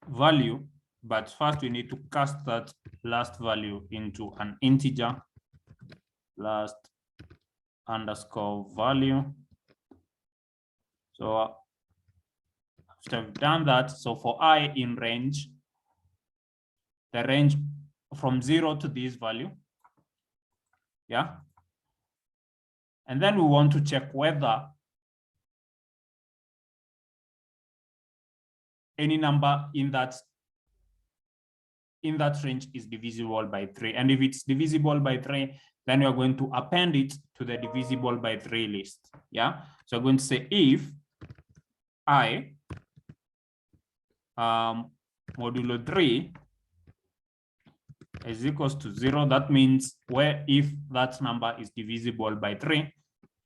value, but first we need to cast that last value into an integer, last underscore value. So after I've done that, so for I in range, the range from 0 to this value. Yeah. And then we want to check whether any number in that range is divisible by 3. And if it's divisible by 3, then we are going to append it to the divisible by 3 list. Yeah. So I'm going to say if I modulo 3 is equals to 0, that means where if that number is divisible by 3,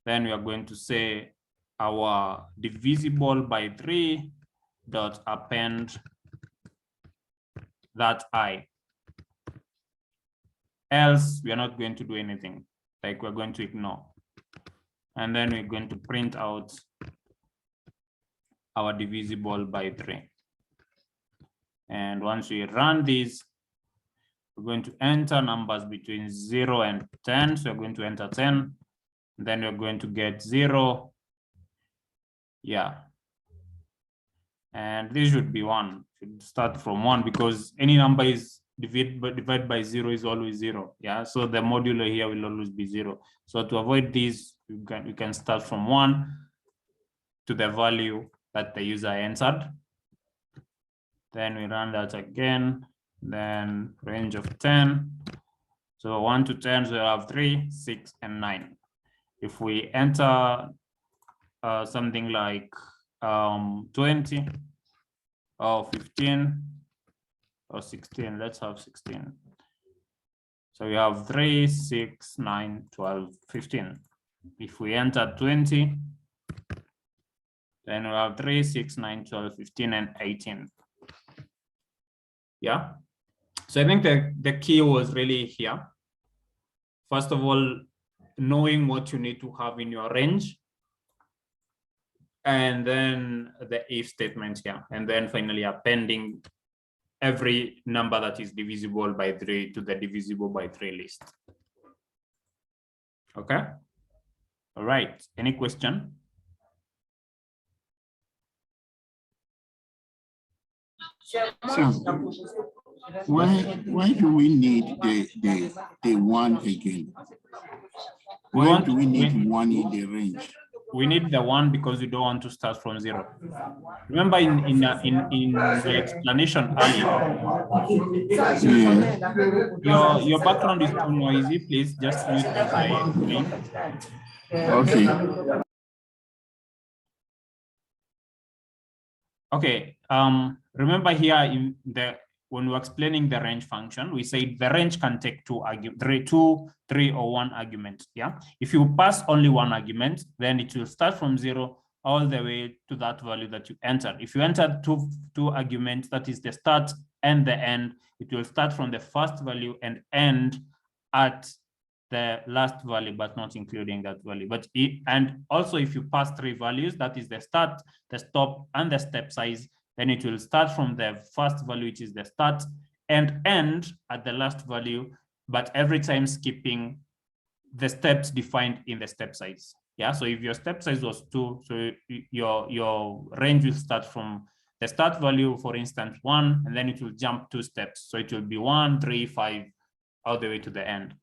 then we are going to say our divisible by 3 dot append that I. Else we are not going to do anything, like we're going to ignore. And then we're going to print out our divisible by 3. And once we run this, we're going to enter numbers between 0 and 10. So we're going to enter 10. Then we're going to get 0. Yeah. And this should be 1. Should start from 1 because any number is divided by 0 is always 0. Yeah. So the modulo here will always be 0. So to avoid this, we can start from 1 to the value that the user entered. Then we run that again. Then range of 10. So 1 to 10, so we have 3, 6, and 9. If we enter something like 20 or 15 or 16, let's have 16. So we have 3, 6, 9, 12, 15. If we enter 20, then we have 3, 6, 9, 12, 15, and 18. Yeah. So I think the key was really here. First of all, knowing what you need to have in your range. And then the if statement here. And then finally appending every number that is divisible by 3 to the divisible by 3 list. Okay. All right. Any question? So why do we need the 1 again? Why do we need 1 in the range? We need the 1 because we don't want to start from 0. Remember in the explanation earlier, yeah. your background is too noisy. Please just mute the link. Okay. Okay. Remember here in when we're explaining the range function, we say the range can take 2, 3, or 1 argument. Yeah. If you pass only 1 argument, then it will start from 0 all the way to that value that you entered. If you entered two arguments, that is the start and the end, it will start from the first value and end at the last value, but not including that value. And also if you pass 3 values, that is the start, the stop, and the step size, then it will start from the first value, which is the start, and end at the last value, but every time skipping the steps defined in the step size. Yeah, so if your step size was 2, so your range will start from the start value, for instance, 1, and then it will jump 2 steps. So it will be 1, 3, 5, all the way to the end.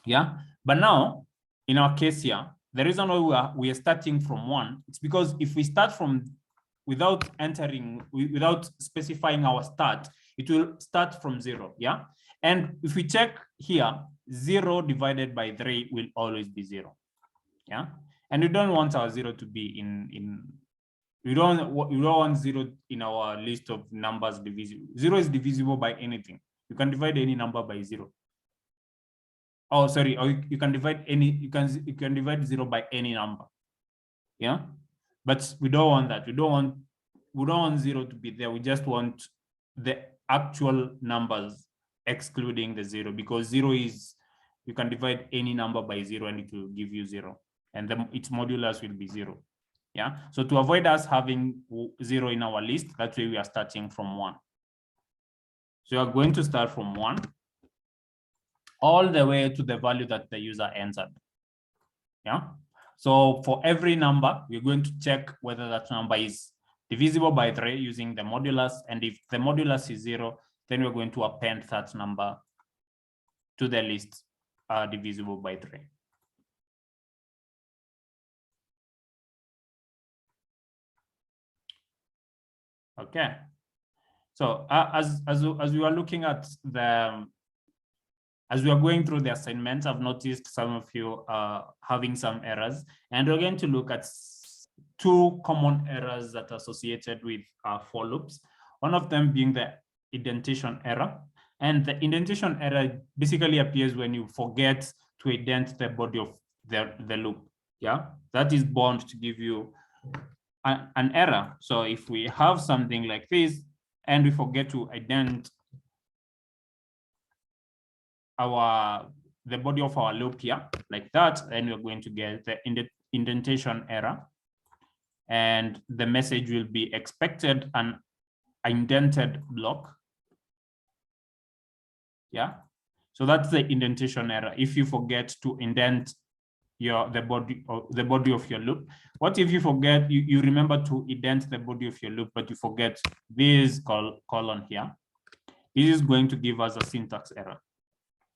Yeah, but now in our case here, the reason why we are starting from 1, it's because if we start from without specifying our start, it will start from 0. Yeah, and if we check here, 0 divided by 3 will always be 0. Yeah, and we don't want our 0 to be we don't want 0 in our list of numbers divisible. 0 is divisible by anything. You can divide any number by 0. Oh, sorry, or you can divide you can divide 0 by any number. Yeah, but we don't want that. We don't want 0 to be there. We just want the actual numbers excluding the 0, because 0 is, you can divide any number by 0 and it will give you 0, and then its modulus will be 0. Yeah, so to avoid us having 0 in our list, that's why we are starting from 1. So you are going to start from 1 all the way to the value that the user entered. Yeah, so for every number, we're going to check whether that number is divisible by 3 using the modulus, and if the modulus is 0, then we're going to append that number to the list divisible by 3. Okay. So as we are looking at as we are going through the assignments, I've noticed some of you having some errors, and we're going to look at two common errors that are associated with for loops. One of them being the indentation error. And the indentation error basically appears when you forget to indent the body of the loop. Yeah, that is bound to give you an error. So if we have something like this and we forget to indent the body of our loop here like that, then we're going to get the indentation error, and the message will be expected an indented block. Yeah, so that's the indentation error. If you forget to indent the body of your loop. What if you forget, you remember to indent the body of your loop, but you forget this colon here? This is going to give us a syntax error.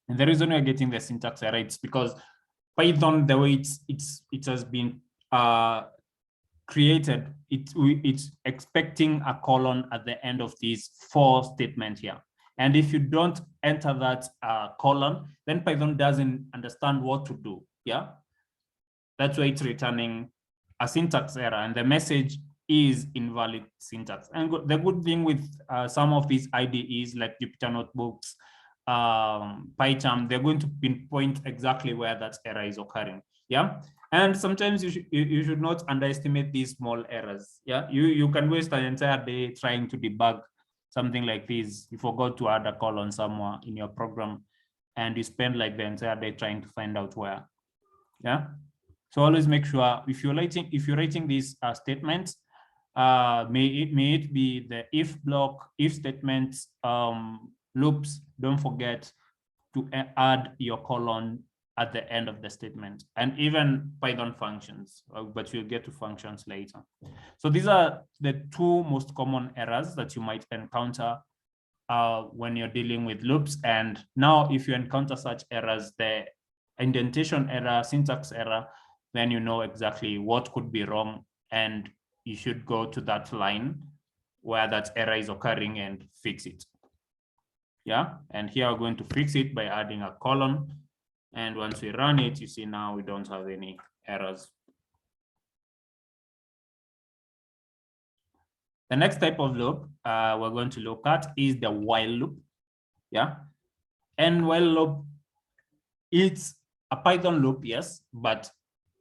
And the reason we're getting the syntax error, it's because Python, the way it has been created, it's expecting a colon at the end of this for statement here. And if you don't enter that colon, then Python doesn't understand what to do. Yeah, that's why it's returning a syntax error, and the message is invalid syntax. And the good thing with some of these IDEs like Jupyter Notebooks, PyCharm, they're going to pinpoint exactly where that error is occurring. Yeah, and sometimes you should not underestimate these small errors. Yeah, you can waste an entire day trying to debug something like this. You forgot to add a colon somewhere in your program, and you spend like the entire day trying to find out where. Yeah, so always make sure if you're writing these statements, may it be the if block, if statements, loops, don't forget to add your colon at the end of the statement, and even Python functions, but we'll get to functions later. So these are the two most common errors that you might encounter when you're dealing with loops. And now if you encounter such errors, the indentation error, syntax error, then you know exactly what could be wrong, and you should go to that line where that error is occurring and fix it. Yeah, and here we're going to fix it by adding a colon. And once we run it, you see now we don't have any errors. The next type of loop we're going to look at is the while loop. Yeah, and while loop, it's a Python loop, yes, but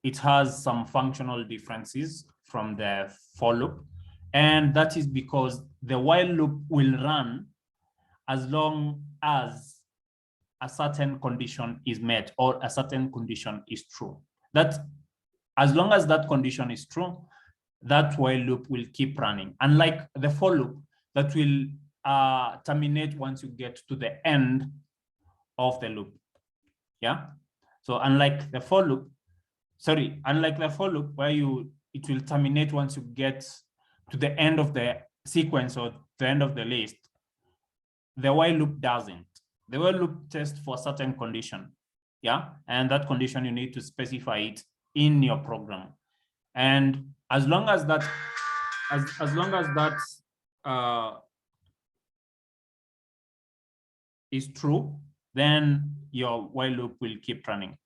it has some functional differences from the for loop. And that is because the while loop will run as long as a certain condition is met or a certain condition is true. That as long as that condition is true, that while loop will keep running. Unlike the for loop that will terminate once you get to the end of the loop. Yeah. So unlike the for loop where it will terminate once you get to the end of the sequence or the end of the list, the while loop doesn't. The while loop tests for a certain condition. Yeah. And that condition, you need to specify it in your program. And as long as that is true, then your while loop will keep running.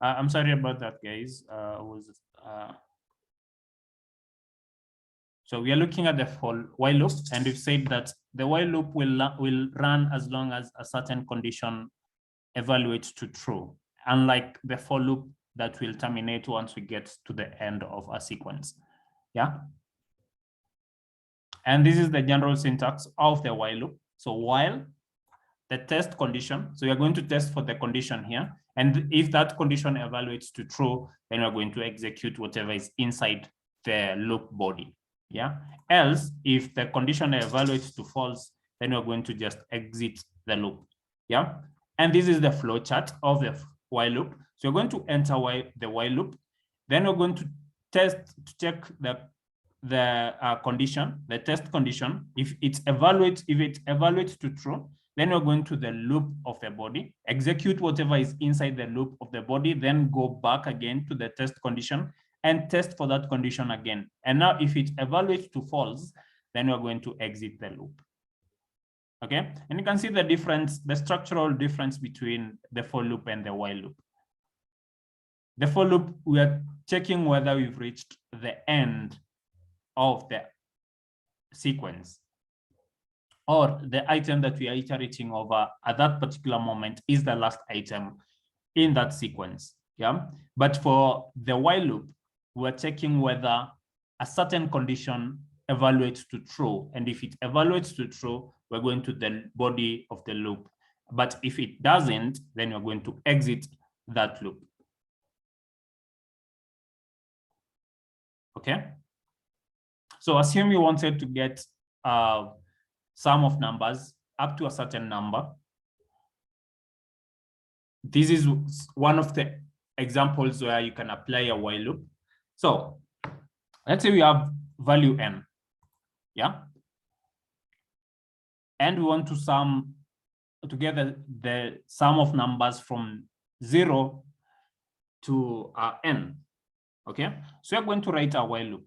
I'm sorry about that, guys. So we are looking at the while loop, and we've said that the while loop will run as long as a certain condition evaluates to true, unlike the for loop that will terminate once we get to the end of a sequence. Yeah. And this is the general syntax of the while loop. So while the test condition, so you're going to test for the condition here. And if that condition evaluates to true, then we're going to execute whatever is inside the loop body. Yeah. Else, if the condition evaluates to false, then we're going to just exit the loop. Yeah. And this is the flow chart of the while loop. So you're going to enter the while loop. Then we're going to test to check the condition, the test condition. If it evaluates to true, then we're going to the loop of the body, execute whatever is inside the loop of the body, then go back again to the test condition and test for that condition again. And now if it evaluates to false, then we're going to exit the loop. Okay, and you can see the difference, the structural difference between the for loop and the while loop. The for loop, we are checking whether we've reached the end of the sequence, or the item that we are iterating over at that particular moment is the last item in that sequence. Yeah, but for the while loop, we're checking whether a certain condition evaluates to true, and if it evaluates to true, we're going to the body of the loop. But if it doesn't, then we're going to exit that loop. Okay. So assume you wanted to get sum of numbers up to a certain number. This is one of the examples where you can apply a while loop. So let's say we have value n, yeah? And we want to sum together the sum of numbers from 0 to n, okay? So we're going to write a while loop.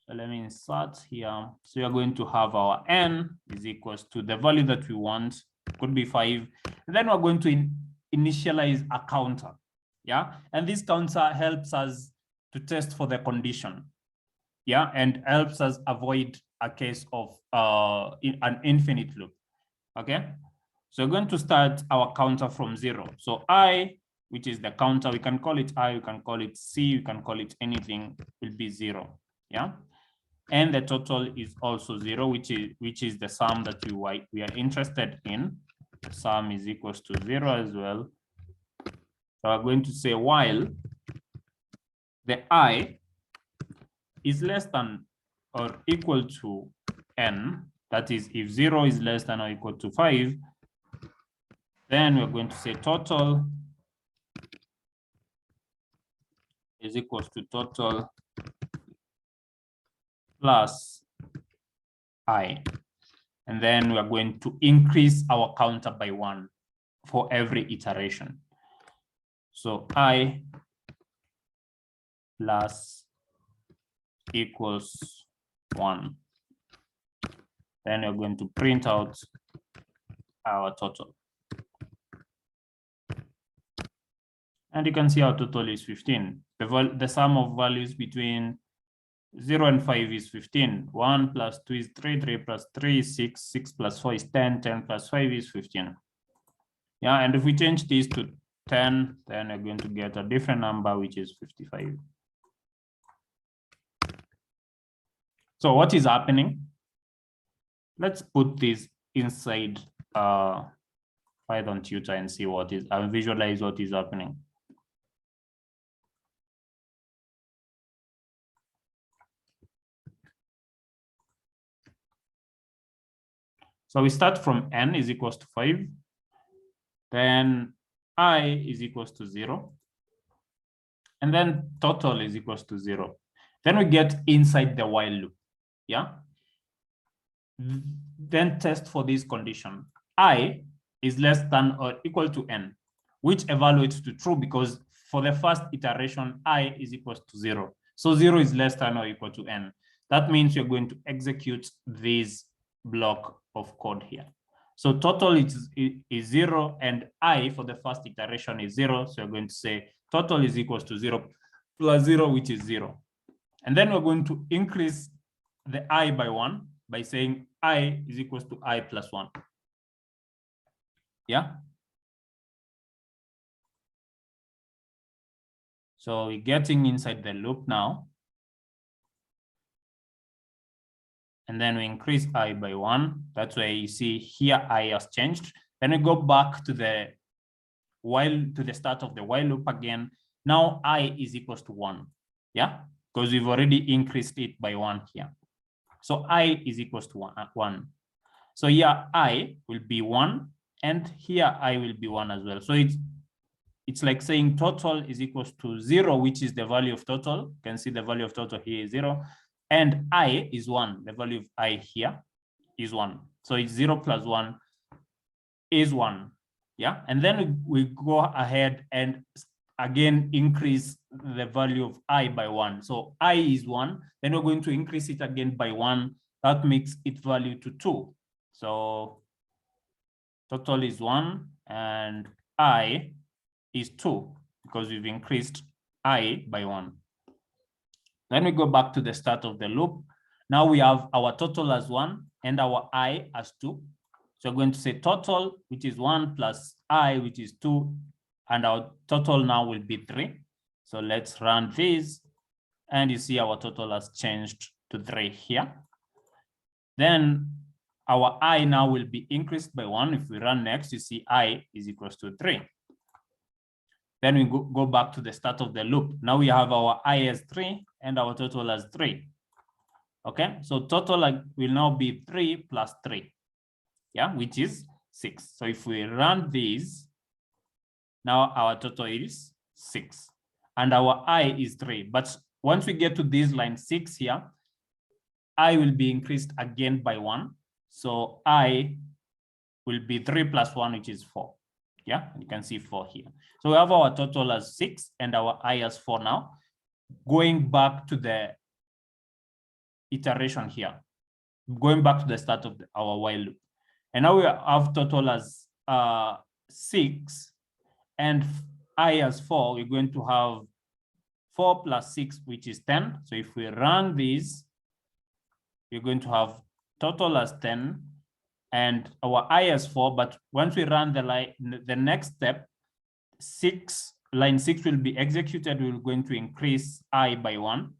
So let me insert here. So we are going to have our n is equals to the value that we want, could be 5. And then we're going to initialize a counter, yeah? And this counter helps us to test for the condition, yeah? And helps us avoid a case of an infinite loop, okay? So we're going to start our counter from 0. So I, which is the counter, we can call it I, we can call it C, we can call it anything, will be 0, yeah? And the total is also 0, which is the sum that we are interested in. The sum is equals to 0 as well. So we're going to say while the I is less than or equal to n, that is if 0 is less than or equal to 5, then we're going to say total is equals to total plus I. And then we are going to increase our counter by 1 for every iteration. So I plus equals 1. Then we're going to print out our total. And you can see our total is 15. The sum of values between 0 and 5 is 15. 1 plus 2 is 3, 3 plus 3 is 6, 6 plus 4 is 10, 10 plus 5 is 15. Yeah, and if we change this to 10, then we're going to get a different number, which is 55. So what is happening? Let's put this inside Python tutor and see what is, visualize what is happening. So we start from n is equals to 5, then I is equals to 0, and then total is equals to 0. Then we get inside the while loop, yeah? Then test for this condition. I is less than or equal to n, which evaluates to true because for the first iteration, I is equals to 0. So 0 is less than or equal to n. That means you're going to execute this block of code here. So total is 0 and I for the first iteration is 0. So we're going to say total is equals to 0 plus 0, which is 0. And then we're going to increase the I by 1 by saying I is equals to I plus 1. Yeah. So we're getting inside the loop now. And then we increase I by 1. That's why you see here I has changed. Then we go back to the start of the while loop again. Now I is equals to 1. Yeah, because we've already increased it by 1 here. So I is equals to 1. So here I will be 1 and here I will be 1 as well. So it's like saying total is equals to 0, which is the value of total. You can see the value of total here is 0. And I is 1. The value of I here is 1. So it's 0 plus 1 is 1. Yeah. And then we go ahead and again increase the value of I by 1. So I is 1. Then we're going to increase it again by 1. That makes it value to 2. So total is 1 and I is 2 because we've increased I by 1. Then we go back to the start of the loop. Now we have our total as 1 and our I as 2. So we're going to say total, which is 1 plus I, which is 2. And our total now will be 3. So let's run this. And you see our total has changed to 3 here. Then our I now will be increased by 1. If we run next, you see I is equals to 3. Then we go back to the start of the loop. Now we have our I as 3 and our total as 3. Okay, so total will now be 3 plus 3, yeah, which is 6. So if we run these, now our total is 6 and our I is 3. But once we get to this line 6 here, I will be increased again by 1. So I will be 3 plus 1, which is 4. Yeah, you can see 4 here. So we have our total as 6 and our I as 4 now. Going back to the iteration here, going back to the start of our while loop. And now we have total as 6 and I as 4. We're going to have 4 plus 6, which is 10. So if we run this, we're going to have total as 10 and our I as 4. But once we run the next step, line 6 will be executed. We're going to increase I by 1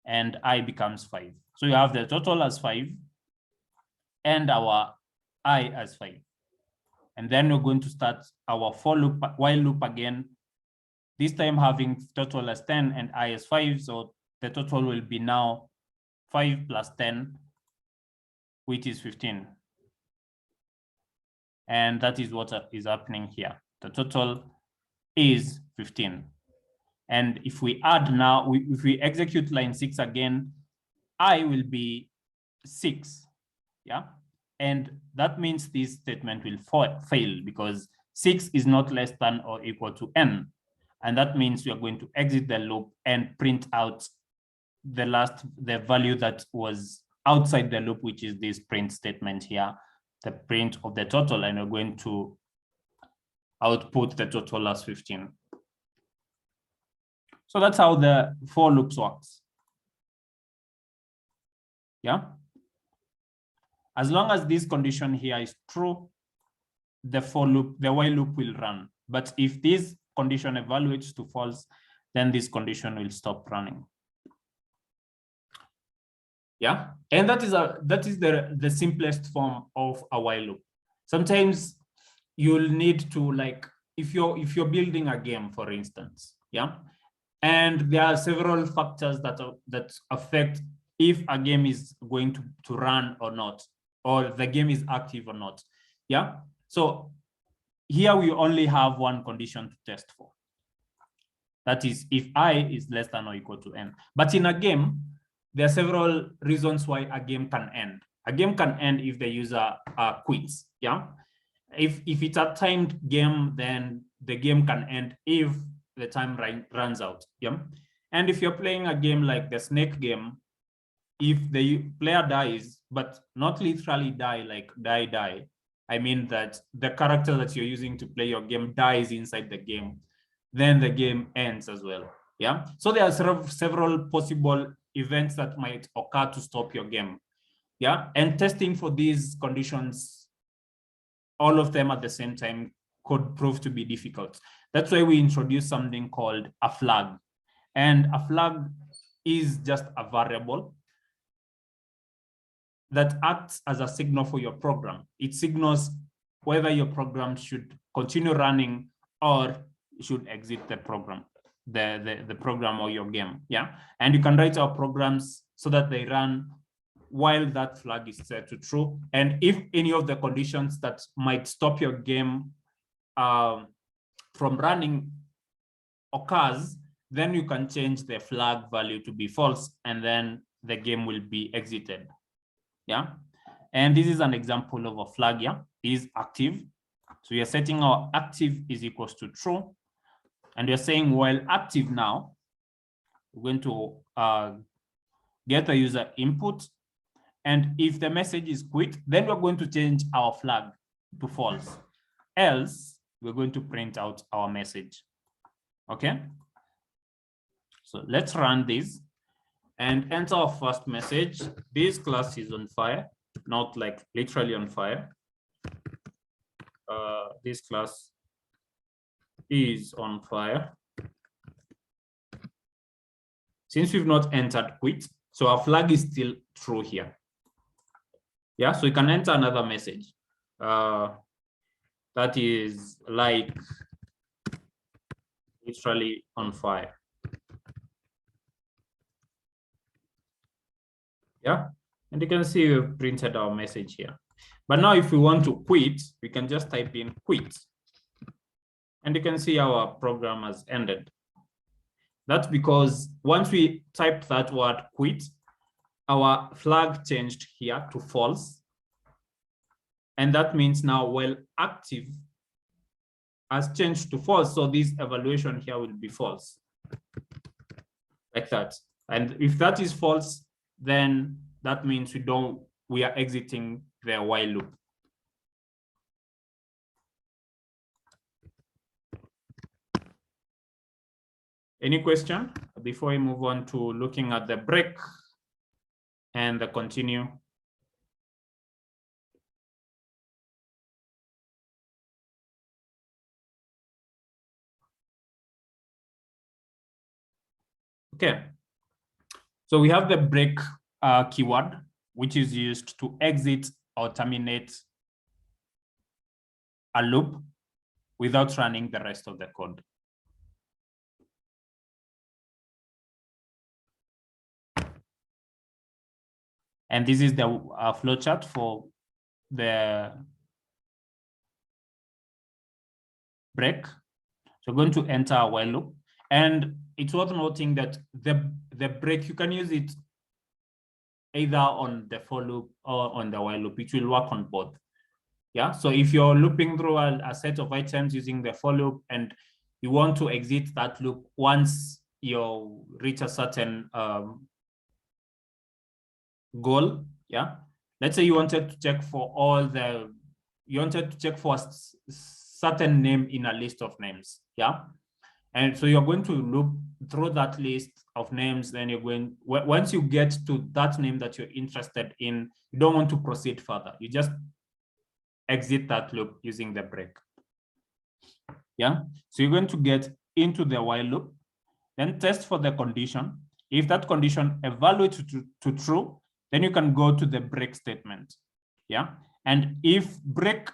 and I becomes 5. So you have the total as 5 and our I as 5. And then we're going to start our while loop again, this time having total as 10 and I as 5. So the total will be now 5 plus 10, which is 15. And that is what is happening here. The total is 15. And if we add now, if we execute line 6 again, I will be 6. Yeah. And that means this statement will fail because 6 is not less than or equal to n. And that means we are going to exit the loop and print out the value that was outside the loop, which is this print statement here, the print of the total, and we're going to output the total as 15. So that's how the for loops works. Yeah. As long as this condition here is true, the while loop will run. But if this condition evaluates to false, then this condition will stop running. Yeah, and that is the simplest form of a while loop. Sometimes you'll need to, like, if you're building a game, for instance, yeah, and there are several factors that affect if a game is going to run or not, or the game is active or not. Yeah, so here we only have one condition to test for. That is if I is less than or equal to n. But in a game, there are several reasons why a game can end. A game can end if the user quits. Yeah, if it's a timed game, then the game can end if the time runs out. Yeah, and if you're playing a game like the snake game, if the player dies, but not literally die, like die, I mean that the character that you're using to play your game dies inside the game, then the game ends as well. Yeah. So there are several possible events that might occur to stop your game. Yeah. And testing for these conditions, all of them at the same time, could prove to be difficult. That's why we introduce something called a flag. And a flag is just a variable that acts as a signal for your program. It signals whether your program should continue running or should exit the program, the program or your game. Yeah. And you can write our programs so that they run while that flag is set to true. And if any of the conditions that might stop your game from running occurs, then you can change the flag value to be false, and then the game will be exited. Yeah. And this is an example of a flag. Yeah, is active. So we are setting our active is equals to true. And we're saying while active now, we're going to get the user input. And if the message is quit, then we're going to change our flag to false. Else, we're going to print out our message. Okay. So let's run this and enter our first message. This class is on fire, not like literally on fire. This class is on fire. Since we've not entered quit, so our flag is still true here. Yeah, so you can enter another message. That is like literally on fire. Yeah, and you can see we've printed our message here. But now if we want to quit, we can just type in quit. And you can see our program has ended. That's because once we typed that word quit, our flag changed here to false. And that means now while active has changed to false. So this evaluation here will be false. Like that. And if that is false, then that means we are exiting the while loop. Any question before we move on to looking at the break and the continue? Okay. So we have the break keyword, which is used to exit or terminate a loop without running the rest of the code. And this is the flowchart for the break. So we're going to enter a while loop. And it's worth noting that the break, you can use it either on the for loop or on the while loop. It will work on both. Yeah. So if you're looping through a set of items using the for loop and you want to exit that loop once you reach a certain goal. Yeah. Let's say you wanted to check for a certain name in a list of names. Yeah. And so you're going to loop through that list of names. Then you're going, once you get to that name that you're interested in, you don't want to proceed further. You just exit that loop using the break. Yeah. So you're going to get into the while loop, then test for the condition. If that condition evaluates to true, then you can go to the break statement. Yeah. And if break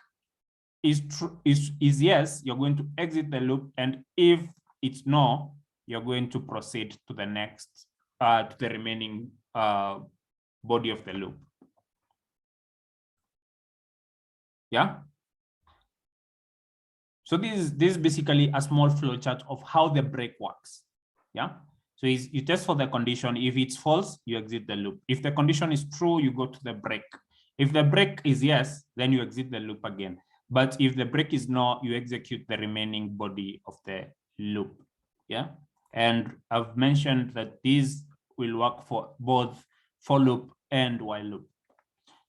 is true, is yes, you're going to exit the loop. And if it's no, you're going to proceed to the next, to the remaining body of the loop. Yeah. So this is basically a small flowchart of how the break works. Yeah. So you test for the condition. If it's false, you exit the loop. If the condition is true, you go to the break. If the break is yes, then you exit the loop again. But if the break is no, you execute the remaining body of the loop. Yeah. And I've mentioned that these will work for both for loop and while loop.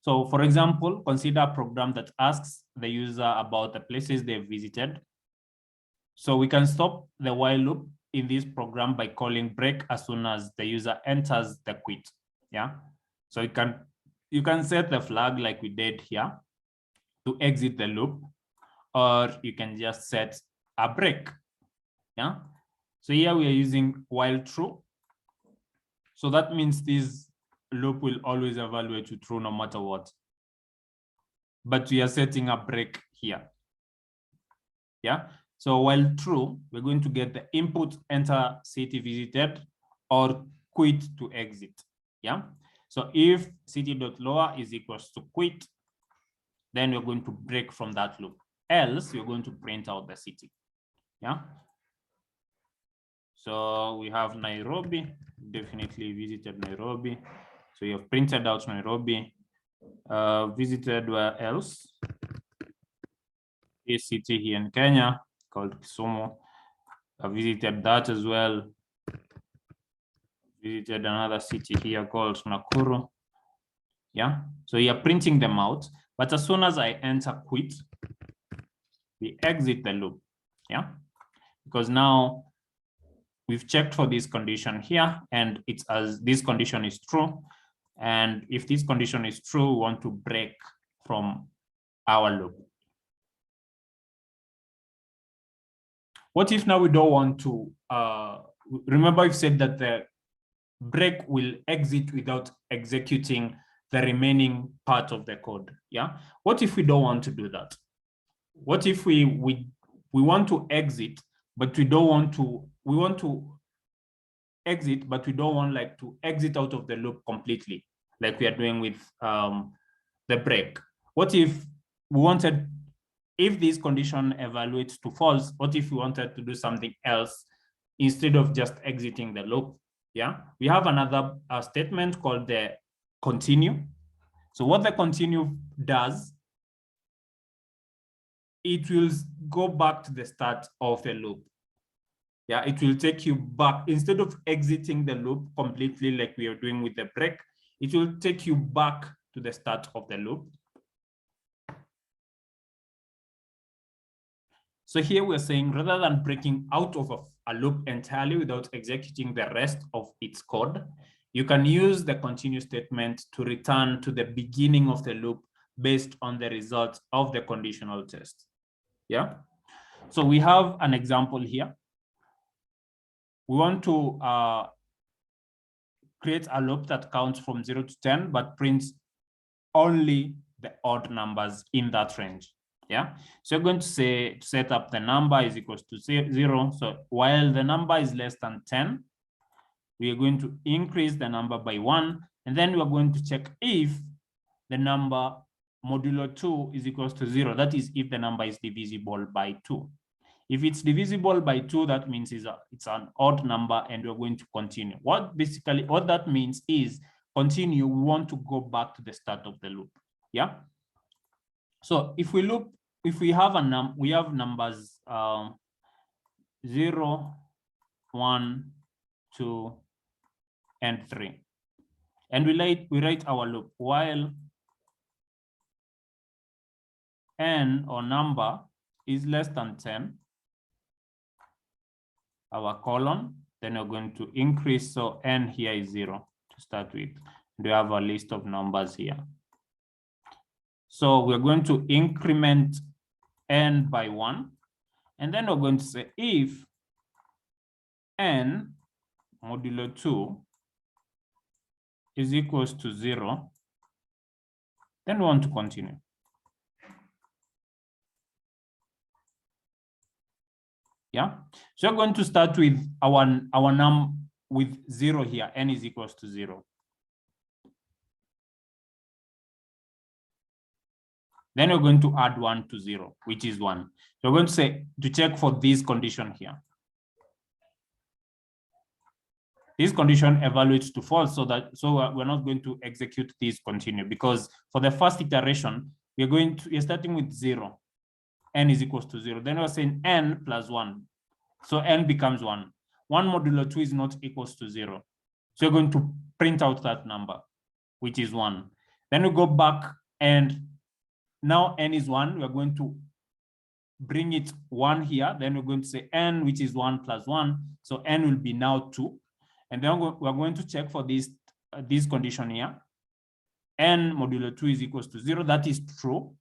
So for example, consider a program that asks the user about the places they've visited. So we can stop the while loop in this program by calling break as soon as the user enters the quit. Yeah. So you can set the flag like we did here to exit the loop, or you can just set a break. Yeah. So here we are using while true. So that means this loop will always evaluate to true no matter what. But we are setting a break here. Yeah. So while true, we're going to get the input enter city visited or quit to exit. Yeah. So if city.lower is equals to quit, then we're going to break from that loop. Else, we're going to print out the city. Yeah. So we have Nairobi, definitely visited Nairobi. So you have printed out Nairobi, visited where else? A city here in Kenya called Kisumu. I visited that as well. Visited another city here called Nakuru. Yeah, so you're printing them out, but as soon as I enter quit, we exit the loop. Yeah, because now we've checked for this condition here, and it's as this condition is true. And if this condition is true, we want to break from our loop. What if now we don't want to, remember I've said that the break will exit without executing the remaining part of the code. Yeah. What if we don't want to do that? What if we want to exit, but we don't want to, we want to exit, but we don't want like to exit out of the loop completely, like we are doing with the break. What if we wanted, if this condition evaluates to false, what if we wanted to do something else instead of just exiting the loop? Yeah, we have another statement called the continue. So what the continue does, it will go back to the start of the loop. Yeah, it will take you back, instead of exiting the loop completely like we are doing with the break, it will take you back to the start of the loop. So here we're saying, rather than breaking out of a loop entirely without executing the rest of its code, you can use the continue statement to return to the beginning of the loop based on the results of the conditional test. Yeah. So we have an example here. We want to create a loop that counts from 0 to 10, but prints only the odd numbers in that range. Yeah, so we're going to say to set up the number is equals to 0. So while the number is less than 10, we are going to increase the number by 1, and then we are going to check if the number modulo 2 is equals to 0. That is if the number is divisible by 2. If it's divisible by 2, that means it's an odd number, and we're going to continue. What that means is continue, we want to go back to the start of the loop. Yeah. So if we have we have numbers 0, 1, 2, and 3. And we write our loop while n or number is less than 10, our colon, then we're going to increase. So n here is 0 to start with. We have a list of numbers here. So we're going to increment n by 1, and then we're going to say if n modulo 2 is equals to 0, then we want to continue. Yeah, so we're going to start with our num with 0 here, n is equals to 0. Then we're going to add 1 to 0, which is 1. So we're going to say to check for this condition here. This condition evaluates to false, so we're not going to execute this continue, because for the first iteration, we're starting with 0. N is equals to 0. Then we're saying n plus 1. So n becomes 1. 1 modulo 2 is not equals to 0. So we're going to print out that number, which is 1. Then we go back, and now n is 1. We're going to bring it 1 here. Then we're going to say n, which is 1 plus 1. So n will be now 2. And then we're going to check for this condition here. N modulo 2 is equals to 0. That is true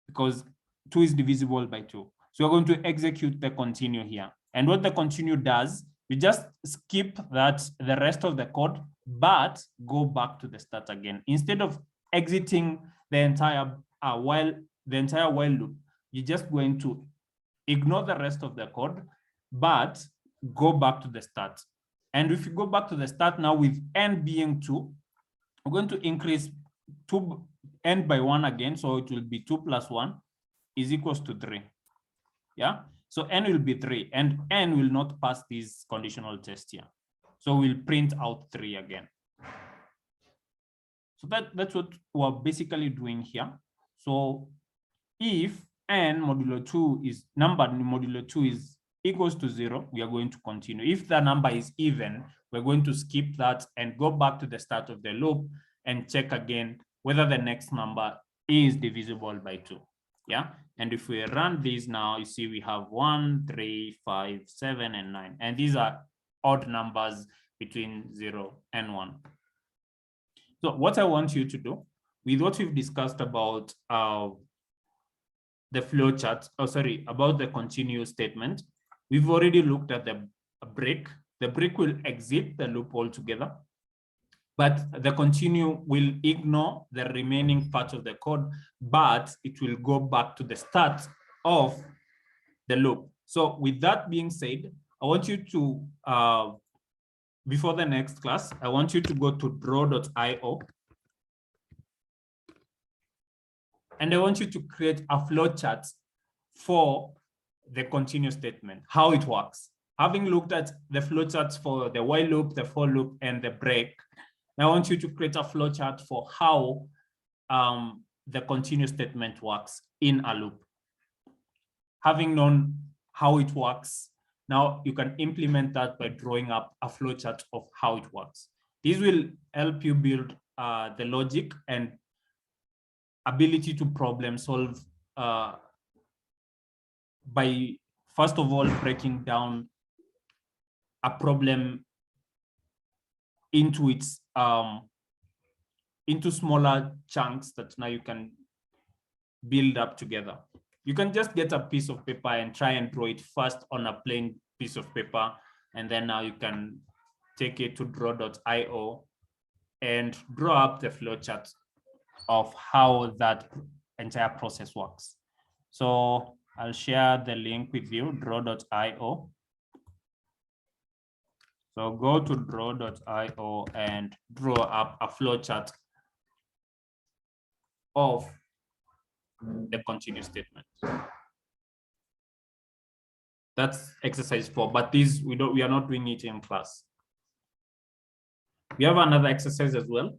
because 2 is divisible by 2. So we're going to execute the continue here. And what the continue does, we just skip the rest of the code, but go back to the start again. Instead of exiting the entire while loop, you're just going to ignore the rest of the code, but go back to the start. And if you go back to the start now with n being 2, we're going to increase n by 1 again. So it will be 2 plus 1 is equals to 3. Yeah. So n will be 3, and n will not pass this conditional test here. So we'll print out 3 again. So that's what we're basically doing here. So if n modulo 2 is number modulo 2 is equals to 0, we are going to continue. If the number is even, we're going to skip that and go back to the start of the loop and check again whether the next number is divisible by 2. Yeah. And if we run these now, you see we have 1, 3, 5, 7, and 9. And these are odd numbers between 0 and 1. So what I want you to do with what we've discussed about the flow chart, about the continuous statement, we've already looked at the break. The break will exit the loop altogether, but the continue will ignore the remaining part of the code, but it will go back to the start of the loop. So with that being said, I want you to, before the next class, I want you to go to draw.io. And I want you to create a flow chart for the continuous statement, how it works. Having looked at the flow charts for the while loop, the for loop, and the break, I want you to create a flow chart for how the continuous statement works in a loop. Having known how it works, now you can implement that by drawing up a flow chart of how it works. This will help you build the logic and ability to problem solve by, first of all, breaking down a problem into its into smaller chunks that now you can build up together. You can just get a piece of paper and try and draw it first on a plain piece of paper, and then now you can take it to draw.io and draw up the flowchart of how that entire process works. So I'll share the link with you, draw.io. So go to draw.io and draw up a flowchart of the continuous statement. That's exercise 4, but these we are not doing it in class. We have another exercise as well.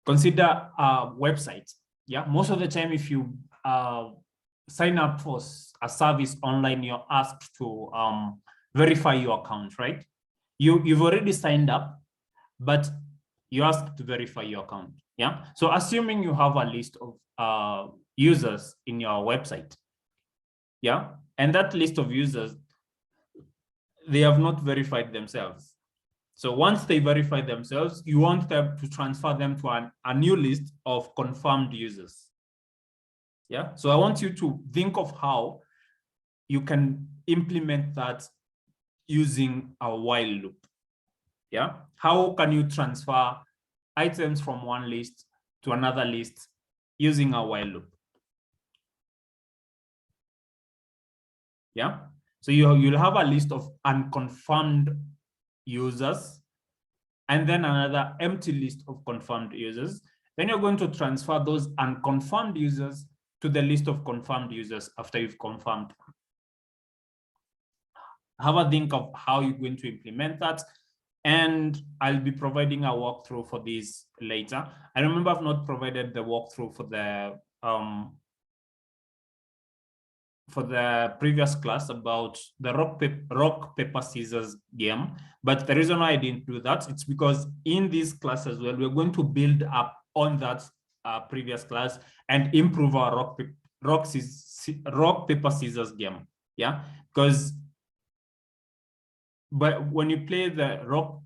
Consider a website. Yeah, most of the time, if you sign up for a service online, you're asked to verify your account, right? You've already signed up, but you're asked to verify your account. Yeah. So assuming you have a list of users in your website. Yeah. And that list of users, they have not verified themselves. So once they verify themselves, you want them to transfer them to a new list of confirmed users. Yeah. So I want you to think of how you can implement that using a while loop. Yeah. How can you transfer items from one list to another list using a while loop? Yeah. So you'll have a list of unconfirmed users and then another empty list of confirmed users. Then you're going to transfer those unconfirmed users to the list of confirmed users after you've confirmed. Have a think of how you're going to implement that. And I'll be providing a walkthrough for this later. I remember I've not provided the walkthrough for the for the previous class about the rock, paper, scissors game. But the reason why I didn't do that, it's because in this class as well, we're going to build up on that previous class and improve our rock, paper, scissors game. Yeah, because when you play the rock,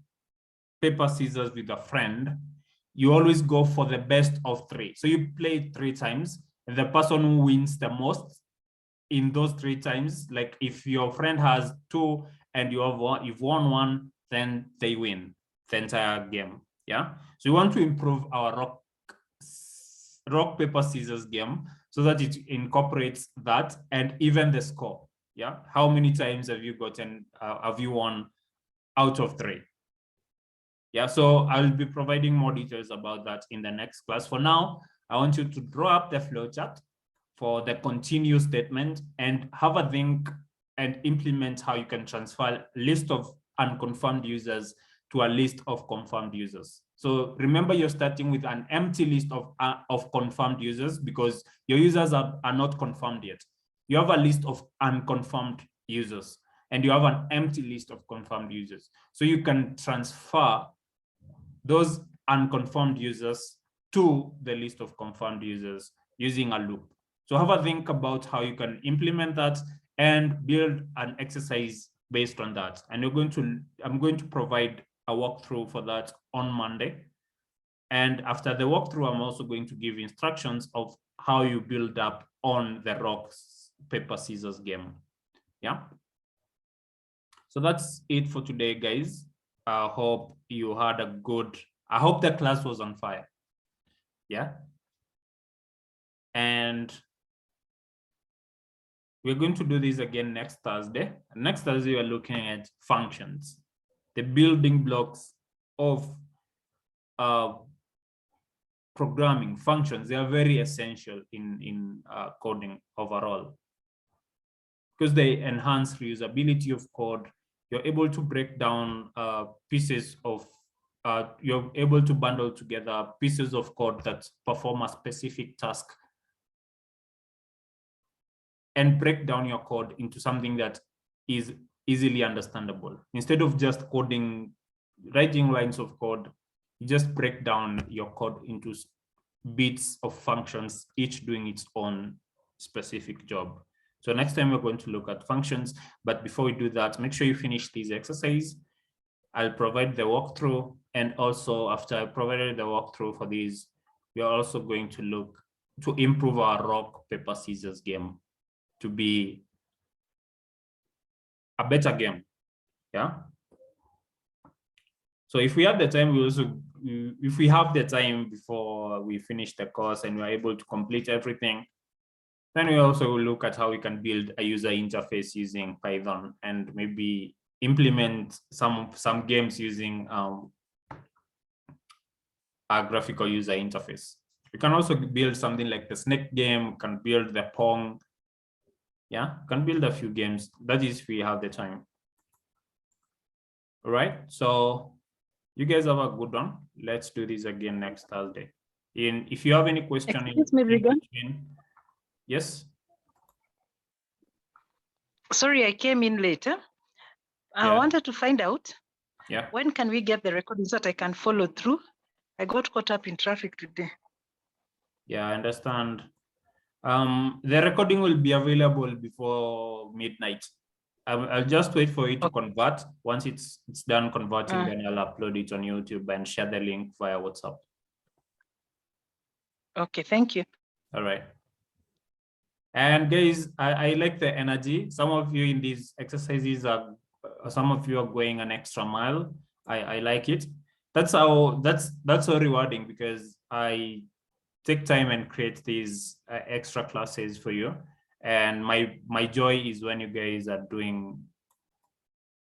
paper, scissors with a friend, you always go for the best of 3. So you play 3 times, and the person who wins the most in those 3 times, like if your friend has 2 and you've won 1, then they win the entire game. Yeah. So we want to improve our rock, paper, scissors game so that it incorporates that and even the score. Yeah. How many times have you gotten, have you won out of 3? Yeah, so I'll be providing more details about that in the next class. For now, I want you to draw up the flowchart for the continue statement and have a think and implement how you can transfer a list of unconfirmed users to a list of confirmed users. So remember, you're starting with an empty list of confirmed users because your users are not confirmed yet. You have a list of unconfirmed users and you have an empty list of confirmed users. So you can transfer those unconfirmed users to the list of confirmed users using a loop. So have a think about how you can implement that and build an exercise based on that. And I'm going to provide a walkthrough for that on Monday. And after the walkthrough, I'm also going to give instructions of how you build up on the rock, paper, scissors game. Yeah. So that's it for today, guys. I hope you had I hope the class was on fire. Yeah. And we're going to do this again next Thursday. Next Thursday, we're looking at functions, the building blocks of programming. Functions, they are very essential in coding overall because they enhance reusability of code. You're able to break down pieces of, you're able to bundle together pieces of code that perform a specific task and break down your code into something that is easily understandable. Instead of just writing lines of code, you just break down your code into bits of functions, each doing its own specific job. So next time we're going to look at functions, but before we do that, make sure you finish these exercises. I'll provide the walkthrough, and also after I provided the walkthrough for these, we are also going to look to improve our rock, paper, scissors game to be a better game. Yeah. So if we have the time, if we have the time before we finish the course and we're able to complete everything, then we also will look at how we can build a user interface using Python and maybe implement some games using a graphical user interface. We can also build something like the snake game, can build the Pong. Yeah, can build a few games. That is if we have the time. All right, so you guys have a good one. Let's do this again next Thursday. If you have any question, yes. Sorry, I came in later. I wanted to find out, when can we get the recordings so that I can follow through? I got caught up in traffic today. Yeah, I understand. The recording will be available before midnight. I'll just wait for it to convert. Once it's done converting, then I'll upload it on YouTube and share the link via WhatsApp. Okay, thank you. All right. And guys, I like the energy. Some of you in these exercises some of you are going an extra mile. I like it. That's so rewarding because I take time and create these extra classes for you. And my joy is when you guys are doing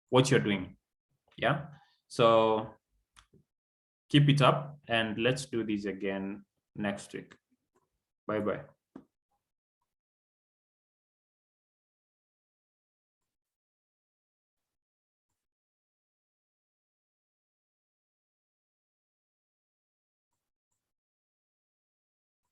what you're doing. Yeah. So keep it up and let's do this again next week. Bye-bye.